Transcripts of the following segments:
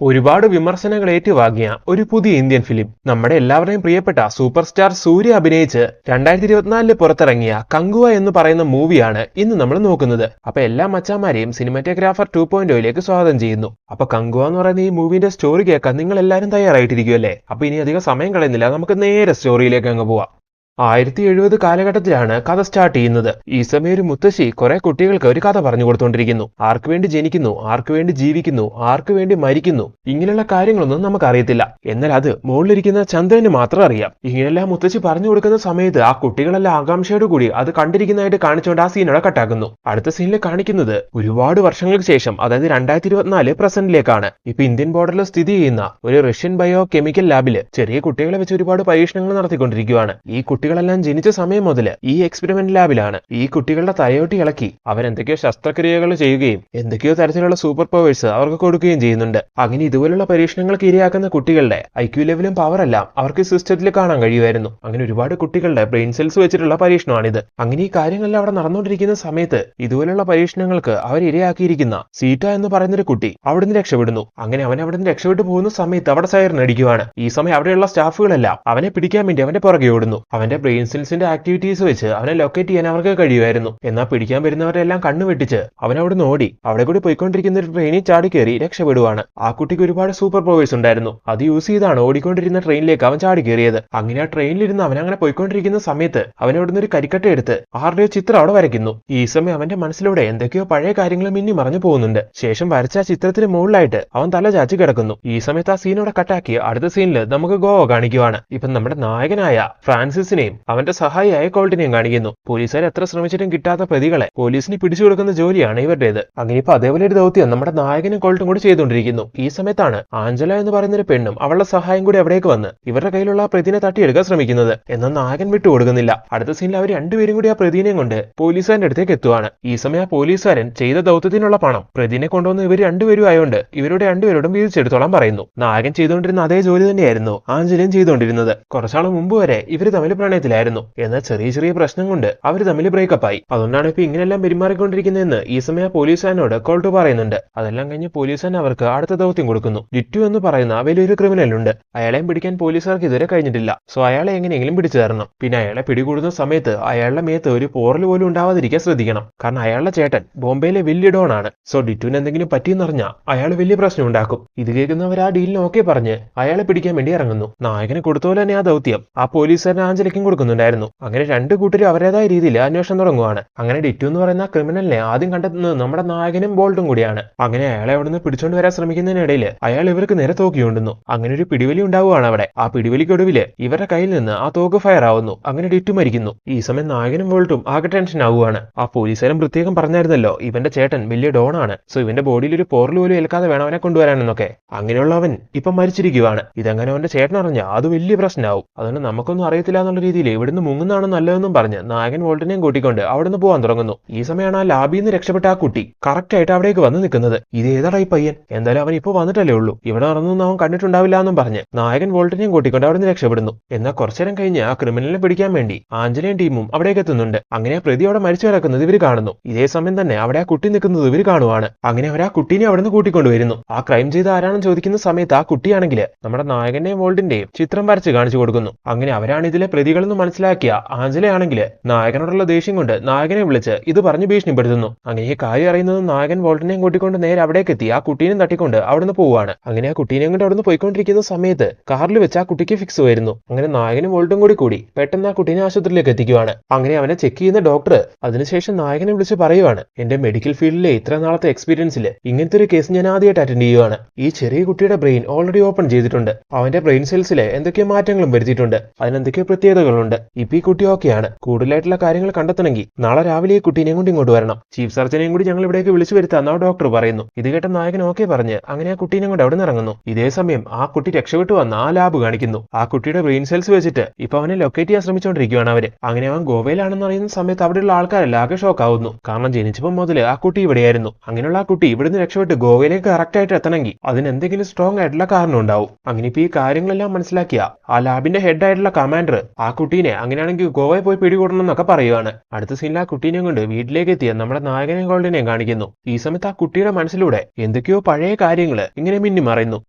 ഒരുപാട് വിമർശനങ്ങൾ ഏറ്റുവാങ്ങിയ ഒരു പുതിയ ഇന്ത്യൻ ഫിലിം നമ്മുടെ എല്ലാവരുടെയും പ്രിയപ്പെട്ട സൂപ്പർ സ്റ്റാർ സൂര്യ അഭിനയിച്ച് 2024 പുറത്തിറങ്ങിയ കങ്കുവ എന്ന് പറയുന്ന മൂവിയാണ് ഇന്ന് നമ്മൾ നോക്കുന്നത്. അപ്പൊ എല്ലാ മച്ചാമാരെയും സിനിമാറ്റോഗ്രാഫർ 2.0 സ്വാഗതം ചെയ്യുന്നു. അപ്പൊ കങ്കുവ എന്ന് പറയുന്ന ഈ മൂവിന്റെ സ്റ്റോറി കേൾക്കാൻ നിങ്ങൾ എല്ലാവരും തയ്യാറായിട്ടിരിക്കുമല്ലേ? അപ്പൊ ഇനി അധികം സമയം കളയുന്നില്ല, നമുക്ക് നേരെ സ്റ്റോറിയിലേക്ക് അങ്ങ് പോവാം. 1970 കാലഘട്ടത്തിലാണ് കഥ സ്റ്റാർട്ട് ചെയ്യുന്നത്. ഈ സമയം ഒരു മുത്തശ്ശി കുറെ കുട്ടികൾക്ക് ഒരു കഥ പറഞ്ഞു കൊടുത്തുകൊണ്ടിരിക്കുന്നു. ആർക്കു വേണ്ടി ജനിക്കുന്നു, ആർക്കു വേണ്ടി ജീവിക്കുന്നു, ആർക്കു വേണ്ടി മരിക്കുന്നു, ഇങ്ങനെയുള്ള കാര്യങ്ങളൊന്നും നമുക്ക് അറിയത്തില്ല. എന്നാൽ അത് മുകളിലിരിക്കുന്ന ചന്ദ്രന് മാത്രം അറിയാം. ഇങ്ങനെല്ലാം മുത്തശ്ശി പറഞ്ഞു കൊടുക്കുന്ന സമയത്ത് ആ കുട്ടികളെല്ലാം ആകാംക്ഷയോട് കൂടി അത് കണ്ടിരിക്കുന്നതായിട്ട് കാണിച്ചുകൊണ്ട് ആ സീനോടെ കട്ടാക്കുന്നു. അടുത്ത സീനിൽ കാണിക്കുന്നത് ഒരുപാട് വർഷങ്ങൾക്ക് ശേഷം, അതായത് 2024 പ്രസന്റിലേക്കാണ്. ഇപ്പൊ ഇന്ത്യൻ ബോർഡറിൽ സ്ഥിതി ചെയ്യുന്ന ഒരു റഷ്യൻ ബയോ കെമിക്കൽ ലാബില് ചെറിയ കുട്ടികളെ വെച്ച് ഒരുപാട് പരീക്ഷണങ്ങൾ നടത്തിക്കൊണ്ടിരിക്കുകയാണ്. ഈ കുട്ടികളെല്ലാം ജനിച്ച സമയം മുതൽ ഈ എക്സ്പെരിമെന്റ് ലാബിലാണ്. ഈ കുട്ടികളുടെ തലയോട്ടി ഇളക്കി അവരെന്തൊക്കെയോ ശസ്ത്രക്രിയകൾ ചെയ്യുകയും എന്തൊക്കെയോ തരത്തിലുള്ള സൂപ്പർ പവേഴ്സ് അവർക്ക് കൊടുക്കുകയും ചെയ്യുന്നുണ്ട്. അങ്ങനെ ഇതുപോലുള്ള പരീക്ഷണങ്ങൾക്ക് ഇരയാക്കുന്ന കുട്ടികളുടെ IQ ലെവലും പവറെല്ലാം അവർക്ക് സിസ്റ്റത്തിൽ കാണാൻ കഴിയുമായിരുന്നു. അങ്ങനെ ഒരുപാട് കുട്ടികളുടെ ബ്രെയിൻ സെൽസ് വെച്ചിട്ടുള്ള പരീക്ഷണമാണിത്. അങ്ങനെ ഈ കാര്യങ്ങളെല്ലാം അവിടെ നടന്നുകൊണ്ടിരിക്കുന്ന സമയത്ത് ഇതുപോലുള്ള പരീക്ഷണങ്ങൾക്ക് അവർ ഇരയാക്കിയിരിക്കുന്ന സീറ്റ എന്ന് പറയുന്നൊരു കുട്ടി അവിടുന്ന് രക്ഷപ്പെടുന്നു. അങ്ങനെ അവൻ അവിടുന്ന് രക്ഷപ്പെട്ടു പോകുന്ന സമയത്ത് അവിടെ സൈറൻ അടിക്കുവാണ്. ഈ സമയം അവിടെയുള്ള സ്റ്റാഫുകളെല്ലാം അവനെ പിടിക്കാൻ വേണ്ടി അവന്റെ പുറകെ ഓടുന്നു. അവന്റെ ബ്രെയിൻ സെൽസിന്റെ ആക്ടിവിറ്റീസ് വെച്ച് അവനെ ലൊക്കേറ്റ് ചെയ്യാൻ അവർക്ക് കഴിയുമായിരുന്നു. എന്നാൽ പിടിക്കാൻ വരുന്നവരെല്ലാം കണ്ണുവെട്ടിച്ച് അവൻ അവിടുന്ന് ഓടി അവിടെ കൂടി പോയിക്കൊണ്ടിരിക്കുന്ന ഒരു ട്രെയിനിൽ ചാടി കയറി രക്ഷപ്പെടുവാണ്. ആ കുട്ടിക്ക് ഒരുപാട് സൂപ്പർ പവേഴ്സ് ഉണ്ടായിരുന്നു. അത് യൂസ് ചെയ്താണ് ഓടിക്കൊണ്ടിരുന്ന ട്രെയിനിലേക്ക് അവൻ ചാടി കയറിയത്. അങ്ങനെ ആ ട്രെയിനിലിരുന്ന് അവൻ അങ്ങനെ പോയിക്കൊണ്ടിരിക്കുന്ന സമയത്ത് അവൻ അവിടുന്ന് ഒരു കരിക്കട്ട എടുത്ത് ആരുടെയോ ചിത്രം അവിടെ വരയ്ക്കുന്നു. ഈ സമയം അവന്റെ മനസ്സിലൂടെ എന്തൊക്കെയോ പഴയ കാര്യങ്ങൾ മിന്നി മറഞ്ഞു പോകുന്നുണ്ട്. ശേഷം വരച്ച ആ ചിത്രത്തിന് മുകളിലായിട്ട് അവൻ തല ചാച്ചി കിടക്കുന്നു. ഈ സമയത്ത് ആ സീനോടെ കട്ടാക്കി അടുത്ത സീനിൽ നമുക്ക് ഗോവ കാണിക്കുവാണ്. ഇപ്പൊ നമ്മുടെ നായകനായ ഫ്രാൻസിസിനെയും അവന്റെ സഹായിയായ കോൾട്ടിനെയും കാണിക്കുന്നു. പോലീസുകാർ എത്ര ശ്രമിച്ചിട്ടും കിട്ടാത്ത പ്രതികളെ പോലീസിന് പിടിച്ചു കൊടുക്കുന്ന ജോലിയാണ് ഇവരുടേത്. അങ്ങനെ ഇപ്പൊ അതേപോലെ ഒരു ദൗത്യം നമ്മുടെ നായകനും കോൾട്ടും കൂടി ചെയ്തുകൊണ്ടിരിക്കുന്നു. ഈ സമയത്താണ് ആഞ്ചല എന്ന് പറയുന്ന ഒരു പെണ്ണും അവളുടെ സഹായം കൂടി അവിടേക്ക് വന്ന് ഇവരുടെ കയ്യിലുള്ള ആ പ്രതിനെ തട്ടിയെടുക്കാൻ ശ്രമിക്കുന്നത്. എന്നാൽ നായകൻ വിട്ടുകൊടുക്കുന്നില്ല. അടുത്ത സീനിൽ അവർ രണ്ടുപേരും കൂടി ആ പ്രതിനെയും കൊണ്ട് പോലീസുകാരന്റെ അടുത്തേക്ക് എത്തുവാണ്. ഈ സമയം ആ പോലീസുകാരൻ ചെയ്ത ദൗത്യത്തിനുള്ള പണം പ്രതിനെ കൊണ്ടുവന്ന് ഇവർ രണ്ടുപേരും ആയതുകൊണ്ട് ഇവരുടെ രണ്ടുപേരോടും വീതിച്ചെടുത്തോളാൻ പറയുന്നു. നായകൻ ചെയ്തുകൊണ്ടിരുന്ന അതേ ജോലി തന്നെയായിരുന്നു ആഞ്ചലയും ചെയ്തുകൊണ്ടിരുന്നത്. കുറച്ചാൾ മുമ്പ് വരെ ഇവർ തമ്മിൽ പ്രണയത്തിലായിരുന്നു. എന്നാൽ ചെറിയ ചെറിയ പ്രശ്നം കൊണ്ട് അവർ തമ്മിൽ ബ്രേക്കപ്പ് ആയി. അതുകൊണ്ടാണ് ഇപ്പൊ ഇങ്ങനെല്ലാം പെരുമാറിക്കൊണ്ടിരിക്കുന്നതെന്ന് ഈ സമയം പോലീസുകാരനോട് കോൾട്ട് പറയുന്നുണ്ട്. അതെല്ലാം കഴിഞ്ഞ് പോലീസുകാരൻ അവർക്ക് അടുത്ത ദൗത്യം കൊടുക്കുന്നു. ഡിറ്റു എന്ന് പറയുന്ന വലിയൊരു ക്രിമിനൽ ഉണ്ട്. അയാളെയും പിടിക്കാൻ പോലീസുകാർക്ക് ഇതുവരെ കഴിഞ്ഞിട്ടില്ല. സോ അയാളെ എങ്ങനെയെങ്കിലും പിടിച്ചു തരണം. പിന്നെ അയാളെ പിടികൂടുന്ന സമയത്ത് അയാളുടെ മേത്ത് ഒരു പോറൽ പോലും ഉണ്ടാവാതിരിക്കാൻ ശ്രദ്ധിക്കണം. കാരണം അയാളുടെ ചേട്ടൻ ബോംബെയിലെ വലിയ ഡോൺ ആണ്. സോ ഡിറ്റുവിന് എന്തെങ്കിലും പറ്റിയെന്നറിഞ്ഞാൽ അയാൾ വലിയ പ്രശ്നം ഉണ്ടാക്കും. ഇത് കേൾക്കുന്നവർ ആ ഡീലിന് ഓക്കെ പറഞ്ഞ് അയാളെ പിടിക്കാൻ വേണ്ടി ഇറങ്ങുന്നു. നായകന് കൊടുത്തോലെ തന്നെ ആ ദൗത്യം ആ പോലീസുകാരൻ ആഞ്ചലയ്ക്കും കൊടുക്കുന്നുണ്ടായിരുന്നു. അങ്ങനെ രണ്ടു കൂട്ടരും അവരുടേതായ രീതിയിൽ അന്വേഷണം തുടങ്ങുവാണ്. അങ്ങനെ ഡിറ്റു എന്ന് പറയുന്ന ക്രിമിനലിനെ ആദ്യം കണ്ടെത്തുന്നത് നമ്മുടെ നായകനും ബോൾട്ടും കൂടിയാണ്. അങ്ങനെ അയാളെ അവിടുന്ന് പിടിച്ചോണ്ട് വരാൻ ശ്രമിക്കുന്നതിനിടയിൽ അയാൾ ഇവർക്ക് നേരെ തോക്കി കൊണ്ടുന്നു. അങ്ങനെ ഒരു പിടിവലി ഉണ്ടാവുകയാണ് അവിടെ. ആ പിടിവലിക്കൊടുവില് ഇവരുടെ കയ്യിൽ നിന്ന് ആ തോക്ക് ഫയർ ആവുന്നു. അങ്ങനെ ഡിറ്റു മരിക്കുന്നു. ഈ സമയം നായകനും ബോൾട്ടും ആകെ ടെൻഷൻ ആവുകയാണ്. ആ പോലീസുകാരൻ പ്രത്യേകം പറഞ്ഞായിരുന്നല്ലോ ഇവന്റെ ചേട്ടൻ വലിയ ഡോൺ ആണ്. സോ ഇവന്റെ ബോഡിയിൽ ഒരു പോറൽ പോലും ഏൽക്കാതെ വേണം അവനെ കൊണ്ടുവരാനെന്നൊക്കെ. അങ്ങനെയുള്ളവൻ ഇപ്പൊ മരിച്ചിരിക്കുവാണ്. ഇതെങ്ങനെ അവന്റെ ചേട്ടൻ അറിഞ്ഞാൽ അത് വലിയ പ്രശ്നമാവും. അതുകൊണ്ട് നമുക്കൊന്നും അറിയത്തില്ല എന്നുള്ള രീതിയിൽ ഇവിടുന്ന് മുങ്ങുന്നതാണ് നല്ലതെന്നും പറഞ്ഞ് നായകൻ വോൾട്ടിനെയും കൂട്ടിക്കൊണ്ട് അവിടുന്ന് പോകാൻ തുടങ്ങുന്നു. ഈ സമയമാണ് ആ ലാബിൽ നിന്ന് രക്ഷപ്പെട്ട ആ കുട്ടി കറക്റ്റ് ആയിട്ട് അവിടേക്ക് വന്ന് നിൽക്കുന്നത്. ഇത് ഏതാടാ ഈ പയ്യൻ? എന്തായാലും അവൻ ഇപ്പൊ വന്നിട്ടല്ലേ ഉള്ളൂ, ഇവിടെ നടന്നൊന്നും അവൻ കണ്ടിട്ടുണ്ടാവില്ല എന്നും പറഞ്ഞ് നായകൻ വോൾട്ടിനെയും കൂട്ടിക്കൊണ്ട് അവിടുന്ന് രക്ഷപ്പെടുന്നു. എന്നാൽ കുറച്ചേരം കഴിഞ്ഞ് ആ ക്രിമിനലിനെ പിടിക്കാൻ വേണ്ടി ആഞ്ചലയും ടീമും അവിടേക്ക് എത്തുന്നുണ്ട്. അങ്ങനെ ആ പ്രതി അവിടെ മരിച്ചു കിടക്കുന്നത് ഇവർ കാണുന്നു. ഇതേ സമയം തന്നെ അവിടെ ആ കുട്ടി നിൽക്കുന്നത് ഇവർ കാണുവാണ്. അങ്ങനെ അവർ ആ കുട്ടീനെ അവിടുന്ന് കൂട്ടിക്കൊണ്ടുവരുന്നു. ആ ക്രൈം ചെയ്ത ആരാണെന്ന് ചോദിക്കുന്ന സമയത്ത് ആ കുട്ടിയാണെങ്കിൽ നമ്മുടെ നായകന്റെയും വോൾട്ടിന്റെയും ചിത്രം വരച്ച് കാണിച്ചു കൊടുക്കുന്നു. അങ്ങനെ അവരാണ് ഇതിലെ പ്രതികളെന്ന് മനസ്സിലാക്കിയ ആഞ്ചലയാണെങ്കിൽ നായകനോടുള്ള ദേഷ്യം കൊണ്ട് നായകനെ വിളിച്ച് ഇത് പറഞ്ഞ് ഭീഷണിപ്പെടുത്തുന്നു. അങ്ങനെ ഈ കാര്യം അറിയുന്നത് നായകൻ വോൾട്ടിനെയും കൂട്ടിക്കൊണ്ട് നേരെ അവിടേക്ക് എത്തി ആ കുട്ടീനെ തട്ടിക്കൊണ്ട് അവിടുന്ന് പോവുകയാണ്. അങ്ങനെ ആ കുട്ടീനെയും കൊണ്ട് അവിടുന്ന് പോയിക്കൊണ്ടിരിക്കുന്ന സമയത്ത് കാറിൽ വെച്ച് ആ കുട്ടിക്ക് ഫിക്സ് വരുന്നു. അങ്ങനെ നായകനും വോൾട്ടും കൂടി പെട്ടെന്ന് ആ കുട്ടീനെ ആശുപത്രിയിലേക്ക് എത്തിക്കുവാണ്. അങ്ങനെ അവനെ ചെക്ക് ചെയ്യുന്ന ഡോക്ടർ അതിനുശേഷം നായകനെ വിളിച്ച് പറയുവാണ്, എന്റെ മെഡിക്കൽ ഫീൽഡിലെ ഇത്ര നാളത്തെ എക്സ്പീരിയൻസിൽ ഇങ്ങനത്തെ ഒരു കേസ് ഞാൻ ആദ്യമായിട്ട് അറ്റൻഡ് ചെയ്യുവാണ്. ഈ ചെറിയ കുട്ടിയുടെ ബ്രെയിൻ ഓൾറെഡി ഓപ്പൺ ചെയ്തിട്ടുണ്ട്. അവന്റെ ബ്രെയിൻ സെൽസിലെ എന്തൊക്കെയോ മാറ്റങ്ങളും വരുത്തിയിട്ടുണ്ട്. അതിനെന്തൊക്കെയോ പ്രത്യേകതകളുണ്ട്. ഇപ്പൊ ഈ കുട്ടി ഓക്കെയാണ്. കൂടുതലായിട്ടുള്ള കാര്യങ്ങൾ കണ്ടെത്തണമെങ്കിൽ നാളെ രാവിലെ ഈ കുട്ടീനെയും കൊണ്ട് ഇങ്ങോട്ട് വരണം. ചീഫ് സർജനെയും കൂടി ഞങ്ങൾ ഇവിടേക്ക് വിളിച്ചു വരുത്താൻ ആ ഡോക്ടർ പറയുന്നു. ഇത് കേട്ട നായകൻ ഓക്കെ പറഞ്ഞ് അങ്ങനെ ആ കുട്ടീനെ കൊണ്ട് അവിടെ നിന്ന് ഇറങ്ങുന്നു. ഇതേ സമയം ആ കുട്ടി രക്ഷപ്പെട്ടു വന്ന ആ ലാബ് കാണിക്കുന്നു. ആ കുട്ടിയുടെ ബ്രെയിൻ സെൽസ് വെച്ചിട്ട് ഇപ്പൊ അവനെ ലൊക്കേറ്റ് ചെയ്യാൻ ശ്രമിച്ചുകൊണ്ടിരിക്കുകയാണ് അവര്. അങ്ങനെ അവൻ ഗോവയിലാണെന്ന് അറിയുന്ന സമയത്ത് അവിടെയുള്ള ആൾക്കാരെല്ലാം ആകെ ഷോക്ക് ആവുന്നു. കാരണം ജനിച്ചപ്പോൾ മുതൽ ആ കുട്ടി ഇവിടെയായിരുന്നു. അങ്ങനെയുള്ള ആ കുട്ടി ഇവിടുന്ന് രക്ഷപ്പെട്ട് ഗോവയിലേക്ക് കറക്റ്റ് ആയിട്ട് എത്തണമെങ്കിൽ അതിന് എന്തെങ്കിലും സ്ട്രോങ് ആയിട്ടുള്ള കാരണം ഉണ്ടാവും. അങ്ങനെ ഇപ്പൊ ഈ കാര്യങ്ങളെല്ലാം മനസ്സിലാക്കിയ ആ ലാബിന്റെ ഹെഡ് ആയിട്ടുള്ള കമാൻഡർ ആ കുട്ടീനെ അങ്ങനെയാണെങ്കിൽ ഗോവയിൽ പോയി പിടികൂടണം എന്നൊക്കെ പറയുവാണ്. അടുത്ത സീനിൽ ആ കുട്ടീനെ കൊണ്ട് വീട്ടിലേക്ക് എത്തിയ നമ്മുടെ നായകനെയും ഗോൾഡിനെയും കാണിക്കുന്നു. ഈ സമയത്ത് ആ കുട്ടിയുടെ മനസ്സിലൂടെ എന്തൊക്കെയോ പഴയ കാര്യങ്ങള് ഇങ്ങനെ മിന്നി മറയുന്നു.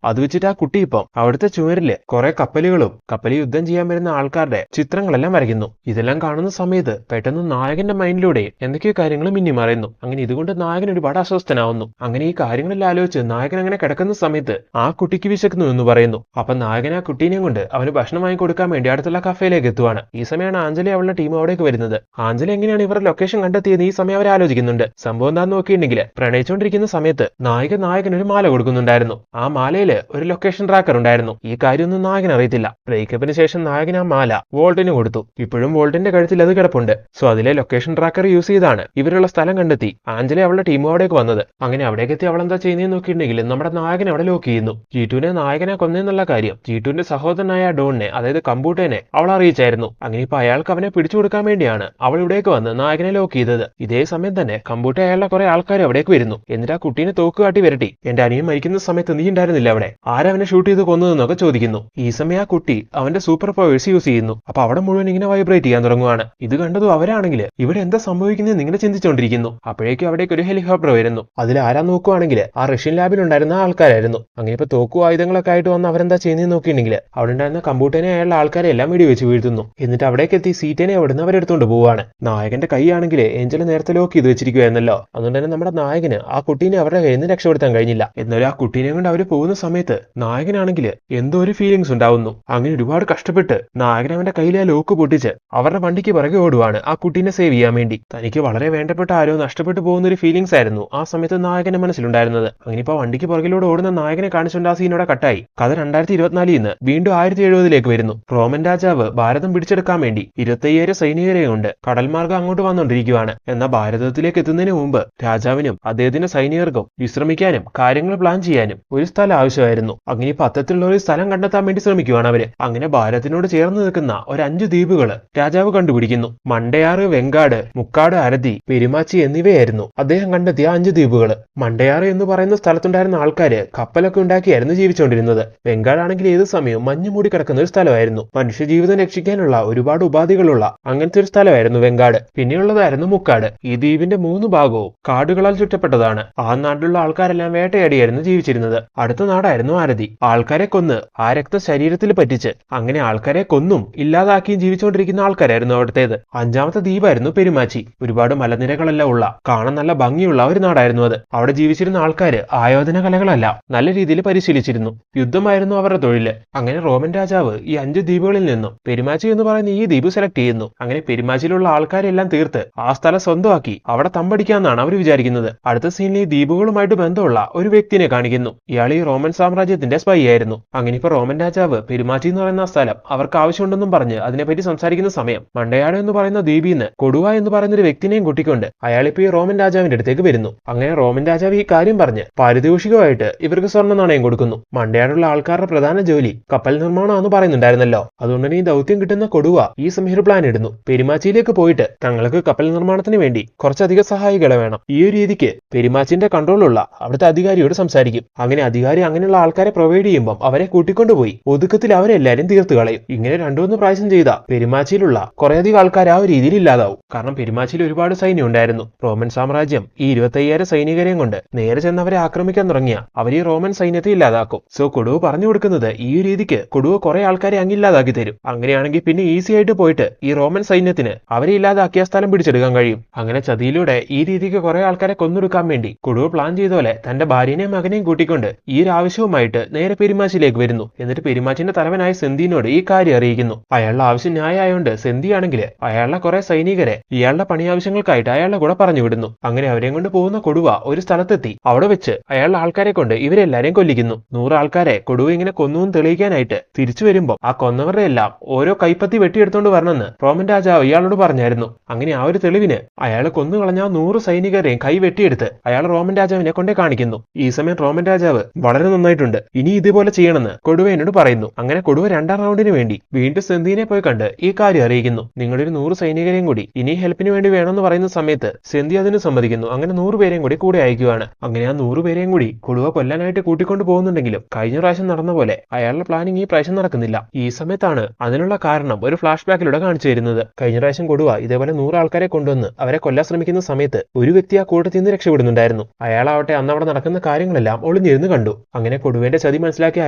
അത് വെച്ചിട്ട് ആ കുട്ടി ഇപ്പം അവിടുത്തെ ചുവരില് കുറെ കപ്പലുകളും കപ്പലിൽ യുദ്ധം ചെയ്യാൻ വരുന്ന ആൾക്കാരുടെ ചിത്രങ്ങളെല്ലാം വരയ്ക്കുന്നു. ഇതെല്ലാം കാണുന്ന സമയത്ത് പെട്ടെന്ന് നായകന്റെ മൈൻഡിലൂടെ എന്തൊക്കെയോ കാര്യങ്ങൾ മിന്നി മറയുന്നു. അങ്ങനെ ഇതുകൊണ്ട് നായകൻ ഒരുപാട് അസ്വസ്ഥനാവുന്നു. അങ്ങനെ ഈ കാര്യങ്ങളെല്ലാം ആലോചിച്ച് നായകൻ അങ്ങനെ കിടക്കുന്ന സമയത്ത് ആ കുട്ടിക്ക് വിശക്കുന്നു എന്ന് പറയുന്നു. അപ്പൊ നായകൻ ആ കുട്ടീനെയും കൊണ്ട് അവന് ഭക്ഷണം വാങ്ങി കൊടുക്കാൻ വേണ്ടി അടുത്തുള്ള കഫേയിലേക്ക് എത്തുവാണ്. ഈ സമയമാണ് ആഞ്ജലി അവളുടെ ടീം അവിടേക്ക് വരുന്നത്. ആഞ്ജലി എങ്ങനെയാണ് ഇവരുടെ ലൊക്കേഷൻ കണ്ടെത്തിയത് ഈ സമയം അവർ ആലോചിക്കുന്നുണ്ട്. സംഭവം എന്താന്ന് നോക്കിയിട്ടുണ്ടെങ്കിൽ പ്രണയിച്ചുകൊണ്ടിരിക്കുന്ന സമയത്ത് നായകന് ഒരു മാല കൊടുക്കുന്നുണ്ടായിരുന്നു. ആ മാലയില് ഒരു ലൊക്കേഷൻ ട്രാക്കർ ഉണ്ടായിരുന്നു. ഈ കാര്യമൊന്നും നായകൻ അറിയത്തില്ല. ബ്രേക്കപ്പിന് ശേഷം നായകൻ ആ മാല വോൾട്ടിന് കൊടുത്തു. ഇപ്പോഴും വോൾട്ടിന്റെ കഴുത്തിൽ അത് കിടപ്പുണ്ട്. സോ അതിലെ ലൊക്കേഷൻ ട്രാക്കർ യൂസ് ചെയ്താണ് ഇവരുള്ള സ്ഥലം കണ്ടെത്തി ആഞ്ജലി അവളുടെ ടീം അവിടേക്ക് വന്നത്. അങ്ങനെ അവിടേക്ക് എത്തി അവൾ എന്താ ചെയ്യുന്നതെന്ന് നോക്കിയിട്ടുണ്ടെങ്കിൽ നമ്മുടെ നായകൻ അവിടെ ലോക്ക് ചെയ്യുന്നു. ജീറ്റുവിനെ നായകനെ കൊന്നെന്നുള്ള കാര്യം ജീറ്റുവിന്റെ സഹോദരനായ ഡോണിനെ, അതായത് കമ്പൂട്ടേനെ അവൾ അറിയിച്ചായിരുന്നു. അങ്ങനെ ഇപ്പൊ അയാൾക്ക് അവനെ പിടിച്ചു കൊടുക്കാൻ വേണ്ടിയാണ് അവൾ ഇവിടേക്ക് വന്ന് നായകനെ ലോക്ക് ചെയ്തത്. ഇതേ സമയം തന്നെ കമ്പൂട്ടെ അയാളുടെ കുറെ ആൾക്കാർ അവിടേക്ക് വരുന്നു. എന്നിട്ട് ആ കുട്ടീനെ തോക്ക് കാട്ടി വരട്ടി, എന്റെ അനിയൻ മരിക്കുന്ന സമയത്ത് നീ ഉണ്ടായിരുന്നില്ല അവിടെ, ആരവനെ ഷൂട്ട് ചെയ്ത് കൊന്നതെന്നൊക്കെ ചോദിക്കുന്നു. ഈ സമയം ആ കുട്ടി അവന്റെ സൂപ്പർ പവേഴ്സ് യൂസ് ചെയ്യുന്നു. അപ്പൊ അവിടെ മുഴുവൻ ഇങ്ങനെ വൈബ്രേറ്റ് ചെയ്യാൻ തുടങ്ങുവാണ്. ഇത് കണ്ടതും അവരാണെങ്കിൽ ഇവിടെ എന്താ സംഭവിക്കുന്നത് ഇങ്ങനെ ചിന്തിച്ചുകൊണ്ടിരിക്കുന്നു. അപ്പോഴേക്കും അവിടേക്ക് ഒരു ഹെലികോപ്റ്റർ വരുന്നു. അതിൽ ആരാ നോക്കുവാണെങ്കിൽ ആ റഷ്യൻ ലാബിൽ ഉണ്ടായിരുന്ന ആൾക്കാരായിരുന്നു. അങ്ങനെ ഇപ്പൊ തോക്കും ആയുധങ്ങളൊക്കെ ആയിട്ട് വന്ന് അവരെന്താ ചെയ്യുന്നതെന്ന് നോക്കിയിട്ടുണ്ടെങ്കിൽ അവിടെ ഉണ്ടായിരുന്ന കമ്പൂട്ടനെ അയാളുടെ ആൾക്കാരെ എല്ലാം വെടിവെച്ച് വീഴ്ത്തുന്നു. എന്നിട്ട് അവിടേക്ക് എത്തി സീറ്റനെ അവിടുന്ന് അവരെടുത്തോണ്ട് പോവാണ്. നായകന്റെ കൈയാണെങ്കിൽ ഏഞ്ചൽ നേരത്തെ ലോക്ക് ചെയ്ത് വെച്ചിരിക്കുകയായിരുന്നല്ലോ. അതുകൊണ്ട് തന്നെ നമ്മുടെ നായകന് ആ കുട്ടീനെ അവരുടെ കയ്യിൽ നിന്ന് രക്ഷപ്പെടുത്താൻ കഴിഞ്ഞില്ല. എന്നാലും ആ കുട്ടീനെ കൊണ്ട് അവര് പോകുന്ന സമയത്ത് നായകനാണെങ്കിൽ എന്തോ ഒരു ഫീലിങ്സ് ഉണ്ടാവുന്നു. അങ്ങനെ ഒരുപാട് കഷ്ടപ്പെട്ട് നായകൻ അവന്റെ കയ്യിലെ ലോക്ക് പൊട്ടിച്ച് അവരുടെ വണ്ടിക്ക് പിറകെ ഓടുവാണ് ആ കുട്ടീനെ സേവ് ചെയ്യാൻ വേണ്ടി. തനിക്ക് വളരെ വേണ്ടപ്പെട്ട ആരോ നഷ്ടപ്പെട്ടു പോകുന്ന ഒരു ഫീലിങ്സ് ആയിരുന്നു ആ സമയത്ത് നായകന്റെ മനസ്സിലുണ്ടായിരുന്നത്. അങ്ങനെ ഇപ്പൊ വണ്ടിക്ക് പുറകിലൂടെ ഓടുന്ന നായകനെ കാണിച്ചുകൊണ്ട് ആ സീനോടെ കട്ടായി. കഥ 2024 നിന്ന് വീണ്ടും 1070 വരുന്നു. റോമൻ രാജാവ് ഭാരതം പിടിച്ചെടുക്കാൻ വേണ്ടി 25,000 സൈനികരെ കൊണ്ട് കടൽമാർഗം അങ്ങോട്ട് വന്നുകൊണ്ടിരിക്കുകയാണ്. എന്നാൽ ഭാരതത്തിലേക്ക് എത്തുന്നതിന് മുമ്പ് രാജാവിനും അദ്ദേഹത്തിന്റെ സൈനികർക്കും വിശ്രമിക്കാനും കാര്യങ്ങൾ പ്ലാൻ ചെയ്യാനും ഒരു സ്ഥലം ആവശ്യമായിരുന്നു. അങ്ങനെ ഇപ്പൊ അത്തരത്തിലുള്ള ഒരു സ്ഥലം കണ്ടെത്താൻ വേണ്ടി ശ്രമിക്കുകയാണ് അവര്. അങ്ങനെ ഭാരതത്തിനോട് ചേർന്ന് നിൽക്കുന്ന ഒരു 5 ദ്വീപുകള് രാജാവ് കണ്ടുപിടിക്കുന്നു. മണ്ടയാറ്, വെങ്കാട്, മുക്കാട്, അരതി, പെരുമാച്ചി എന്നിവയായിരുന്നു അദ്ദേഹം കണ്ടെത്തിയ 5 ദ്വീപുകള്. മണ്ടയാറ് എന്ന് പറയുന്ന സ്ഥലത്തുണ്ടായിരുന്ന ആൾക്കാര് കപ്പലൊക്കെ ഉണ്ടാക്കിയായിരുന്നു ജീവിച്ചുകൊണ്ടിരുന്നത്. വെങ്കാടാണെങ്കിൽ ഏത് സമയവും മഞ്ഞ് മൂടി കിടക്കുന്ന ഒരു സ്ഥലമായിരുന്നു. മനുഷ്യജീവിതം രക്ഷിക്കാനുള്ള ഒരുപാട് ഉപാധികളുള്ള അങ്ങനത്തെ ഒരു സ്ഥലമായിരുന്നു വെങ്കാട്. പിന്നെയുള്ളതായിരുന്നു മുക്കാട്. ഈ ദ്വീപിന്റെ 3 ഭാഗവും കാടുകളാൽ ചുറ്റപ്പെട്ടതാണ്. ആ നാട്ടിലുള്ള ആൾക്കാരെല്ലാം വേട്ടയാടിയായിരുന്നു ജീവിച്ചിരുന്നത്. അടുത്ത നാടായിരുന്നു ആരതി. ആൾക്കാരെ കൊന്ന് ആ രക്ത ശരീരത്തിൽ പറ്റിച്ച് അങ്ങനെ ആൾക്കാരെ കൊന്നും ഇല്ലാതാക്കിയും ജീവിച്ചുകൊണ്ടിരിക്കുന്ന ആൾക്കാരായിരുന്നു അവിടത്തേത്. 5ാമത്തെ ദ്വീപായിരുന്നു പെരുമാച്ചി. ഒരുപാട് മലനിരകളെല്ലാം ഉള്ള കാണാൻ നല്ല ഭംഗിയുള്ള ഒരു നാടായിരുന്നു അത്. അവിടെ ജീവിച്ചിരുന്ന ആൾക്കാര് ആയോധന കലകളെല്ലാം നല്ല രീതിയിൽ പരിശീലിച്ചിരുന്നു. യുദ്ധമായിരുന്നു അവരുടെ തൊഴില്. അങ്ങനെ റോമൻ രാജാവ് ഈ 5 ദ്വീപുകളിൽ നിന്നും പെരുമാച്ചി എന്ന് പറയുന്ന ഈ ദ്വീപ് സെലക്ട് ചെയ്യുന്നു. അങ്ങനെ പെരുമാച്ചിലുള്ള ആൾക്കാരെല്ലാം തീർത്ത് ആ സ്ഥലം സ്വന്തമാക്കി അവിടെ തമ്പടിക്കാന്നാണ് അവർ വിചാരിക്കുന്നത്. അടുത്ത സീനിൽ ഈ ദ്വീപുകളുമായിട്ട് ബന്ധമുള്ള ഒരു വ്യക്തിനെ കാണിക്കുന്നു. ഇയാൾ ഈ റോമൻ സാമ്രാജ്യത്തിന്റെ സ്പൈ ആയിരുന്നു. അങ്ങനെ ഇപ്പൊ റോമൻ രാജാവ് പെരുമാച്ചി എന്ന് പറയുന്ന സ്ഥലം അവർക്ക് ആവശ്യമുണ്ടെന്നും പറഞ്ഞ് അതിനെപ്പറ്റി സംസാരിക്കുന്ന സമയം മണ്ടയാട് എന്ന് പറയുന്ന ദ്വീപിൽ നിന്ന് കൊടുവ എന്ന് പറയുന്ന ഒരു വ്യക്തിനെയും കൂട്ടിക്കൊണ്ട് അയാളിപ്പോ ഈ റോമൻ രാജാവിന്റെ അടുത്തേക്ക് വരുന്നു. അങ്ങനെ റോമൻ രാജാവ് ഈ കാര്യം പറഞ്ഞ് പാരിതോഷികമായിട്ട് ഇവർക്ക് സ്വർണ്ണ നാണയം കൊടുക്കുന്നു. മണ്ടയാടുള്ള ആൾക്കാരുടെ പ്രധാന ജോലി കപ്പൽ നിർമ്മാണമാണെന്ന് പറയുന്നുണ്ടായിരുന്നല്ലോ. അതുകൊണ്ട് തന്നെ ഈ ദൗത്യം കിട്ടുന്ന കൊടുവ ഈ സമയം ഒരു പ്ലാൻ ഇടുന്നു. പെരുമാച്ചിയിലേക്ക് പോയിട്ട് തങ്ങൾക്ക് കപ്പൽ നിർമ്മാണത്തിന് വേണ്ടി കുറച്ചധികം സഹായികളെ വേണം. ഈ ഒരു രീതിക്ക് പെരുമാച്ചിന്റെ കൺട്രോളുള്ള അവിടുത്തെ അധികാരിയോട് സംസാരിക്കും. അങ്ങനെ അധികാരി അങ്ങനെയുള്ള ആൾക്കാരെ പ്രൊവൈഡ് ചെയ്യുമ്പോൾ അവരെ കൂട്ടിക്കൊണ്ടുപോയി ഒതുക്കത്തിൽ അവരെല്ലാരും തീർത്തു കളയും. ഇങ്ങനെ 2-3 പ്രാവശ്യം ചെയ്ത പെരുമാച്ചിയിലുള്ള കുറേയധികം ആൾക്കാർ ആ ഒരു രീതിയിൽ ഇല്ലാതാവും. കാരണം പെരുമാച്ചിയിൽ ഒരുപാട് സൈന്യം ഉണ്ടായിരുന്നു. റോമൻ സാമ്രാജ്യം ഈ 25,000 സൈനികരെയും കൊണ്ട് നേരെ ചെന്ന് അവരെ ആക്രമിക്കാൻ തുടങ്ങിയ അവർ ഈ റോമൻ സൈന്യത്തെ ഇല്ലാതാക്കും. സോ കൊടുവ് പറഞ്ഞു കൊടുക്കുന്നത് ഈ രീതിക്ക് കൊടുവ് കുറെ ആൾക്കാരെ അങ്ങില്ലാതാക്കി തരും. അങ്ങനെയാണെങ്കിൽ പിന്നെ ഈസി ആയിട്ട് പോയിട്ട് ഈ റോമൻ സൈന്യത്തിന് അവരെ ഇല്ലാതാക്കിയ സ്ഥലം പിടിച്ചെടുക്കാൻ കഴിയും. അങ്ങനെ ചതിയിലൂടെ ഈ രീതിക്ക് കുറെ ആൾക്കാരെ കൊന്നൊടുക്കാൻ വേണ്ടി കൊടുവ് പ്ലാൻ ചെയ്ത പോലെ തന്റെ ഭാര്യനെയും മകനെയും കൂട്ടിക്കൊണ്ട് ഈ ഒരു ആവശ്യവുമായിട്ട് നേരെ പെരുമാച്ചിലേക്ക് വരുന്നു. എന്നിട്ട് പെരുമാച്ചിന്റെ തലവനായ സെന്തിനോട് ഈ കാര്യം അറിയിക്കുന്നു. അയാളുടെ ആവശ്യം ന്യായമായോണ്ട് സെന്തിയാണെങ്കിൽ അയാളുടെ കുറെ സൈനികരെ ഇയാളുടെ പണി ആവശ്യങ്ങൾക്കായിട്ട് അയാളുടെ കൂടെ പറഞ്ഞു വിടുന്നു. അങ്ങനെ അവരെയും കൊണ്ട് പോകുന്ന കൊടുവ ഒരു സ്ഥലത്തെത്തി അവിടെ വെച്ച് അയാളുടെ ആൾക്കാരെ കൊണ്ട് ഇവരെല്ലാരെയും കൊല്ലിക്കുന്നു. 100 ആൾക്കാരെ കൊടുവ ഇങ്ങനെ കൊന്നുവെന്ന് തെളിയിക്കാനായിട്ട് തിരിച്ചു വരുമ്പോൾ ആ കൊന്നവരുടെ എല്ലാം ഓരോ കൈപ്പത്തി വെട്ടിയെടുത്തോണ്ട് വരണമെന്ന് റോമൻ രാജാവ് ഇയാളോട് പറഞ്ഞായിരുന്നു. അങ്ങനെ ആ ഒരു തെളിവിന് അയാൾ കൊന്നുകളഞ്ഞ 100 സൈനികരെയും കൈ വെട്ടിയെടുത്ത് അയാൾ റോമൻ രാജാവിനെ കൊണ്ടേ കാണിക്കുന്നു. ഈ സമയം റോമൻ രാജാവ് വളരെ നന്നായിട്ടുണ്ട്, ഇനി ഇതുപോലെ ചെയ്യണമെന്ന് കൊടുവ എന്നോട് പറയുന്നു. അങ്ങനെ കൊടുവ 2ാം റൗണ്ടിന് വേണ്ടി വീണ്ടും സെന്തിനെ പോയി കണ്ട് ഈ കാര്യം അറിയിക്കുന്നു. നിങ്ങളൊരു 100 സൈനികരെയും കൂടി ഇനി ഹെൽപ്പിന് വേണ്ടി വേണമെന്ന് പറയുന്ന സമയത്ത് സെന്തി അതിന് സമ്മതിക്കുന്നു. അങ്ങനെ 100 പേരെയും കൂടി അയക്കുകയാണ്. അങ്ങനെ ആ 100 പേരെയും കൂടി കൊടുവ കൊല്ലാനായിട്ട് കൂട്ടിക്കൊണ്ട് പോകുന്നുണ്ടെങ്കിലും കഴിഞ്ഞ പ്രാവശ്യം നടന്ന പോലെ അയാളുടെ പ്ലാനിങ് ഈ പ്രാവശ്യം നടക്കുന്നില്ല. ഈ സമയത്താണ് അതിനുള്ള കാരണം ഒരു ഫ്ലാഷ് ബാക്കിലൂടെ കാണിച്ചു തരുന്നത്. കഴിഞ്ഞ പ്രാവശ്യം കൊടുവ ഇതേപോലെ 100 ആൾക്കാരെ കൊണ്ടുവന്ന് അവരെ കൊല്ലാൻ ശ്രമിക്കുന്ന സമയത്ത് ഒരു വ്യക്തി ആ കൂട്ടത്തിൽ നിന്ന് രക്ഷപ്പെടുന്നുണ്ടായിരുന്നു. അയാളാവട്ടെ അന്ന് അവിടെ നടക്കുന്ന കാര്യങ്ങളെല്ലാം ഒളിഞ്ഞിരുന്ന് കണ്ടു. അങ്ങനെ കൊടുവേന്റെ ചതി മനസ്സിലാക്കിയ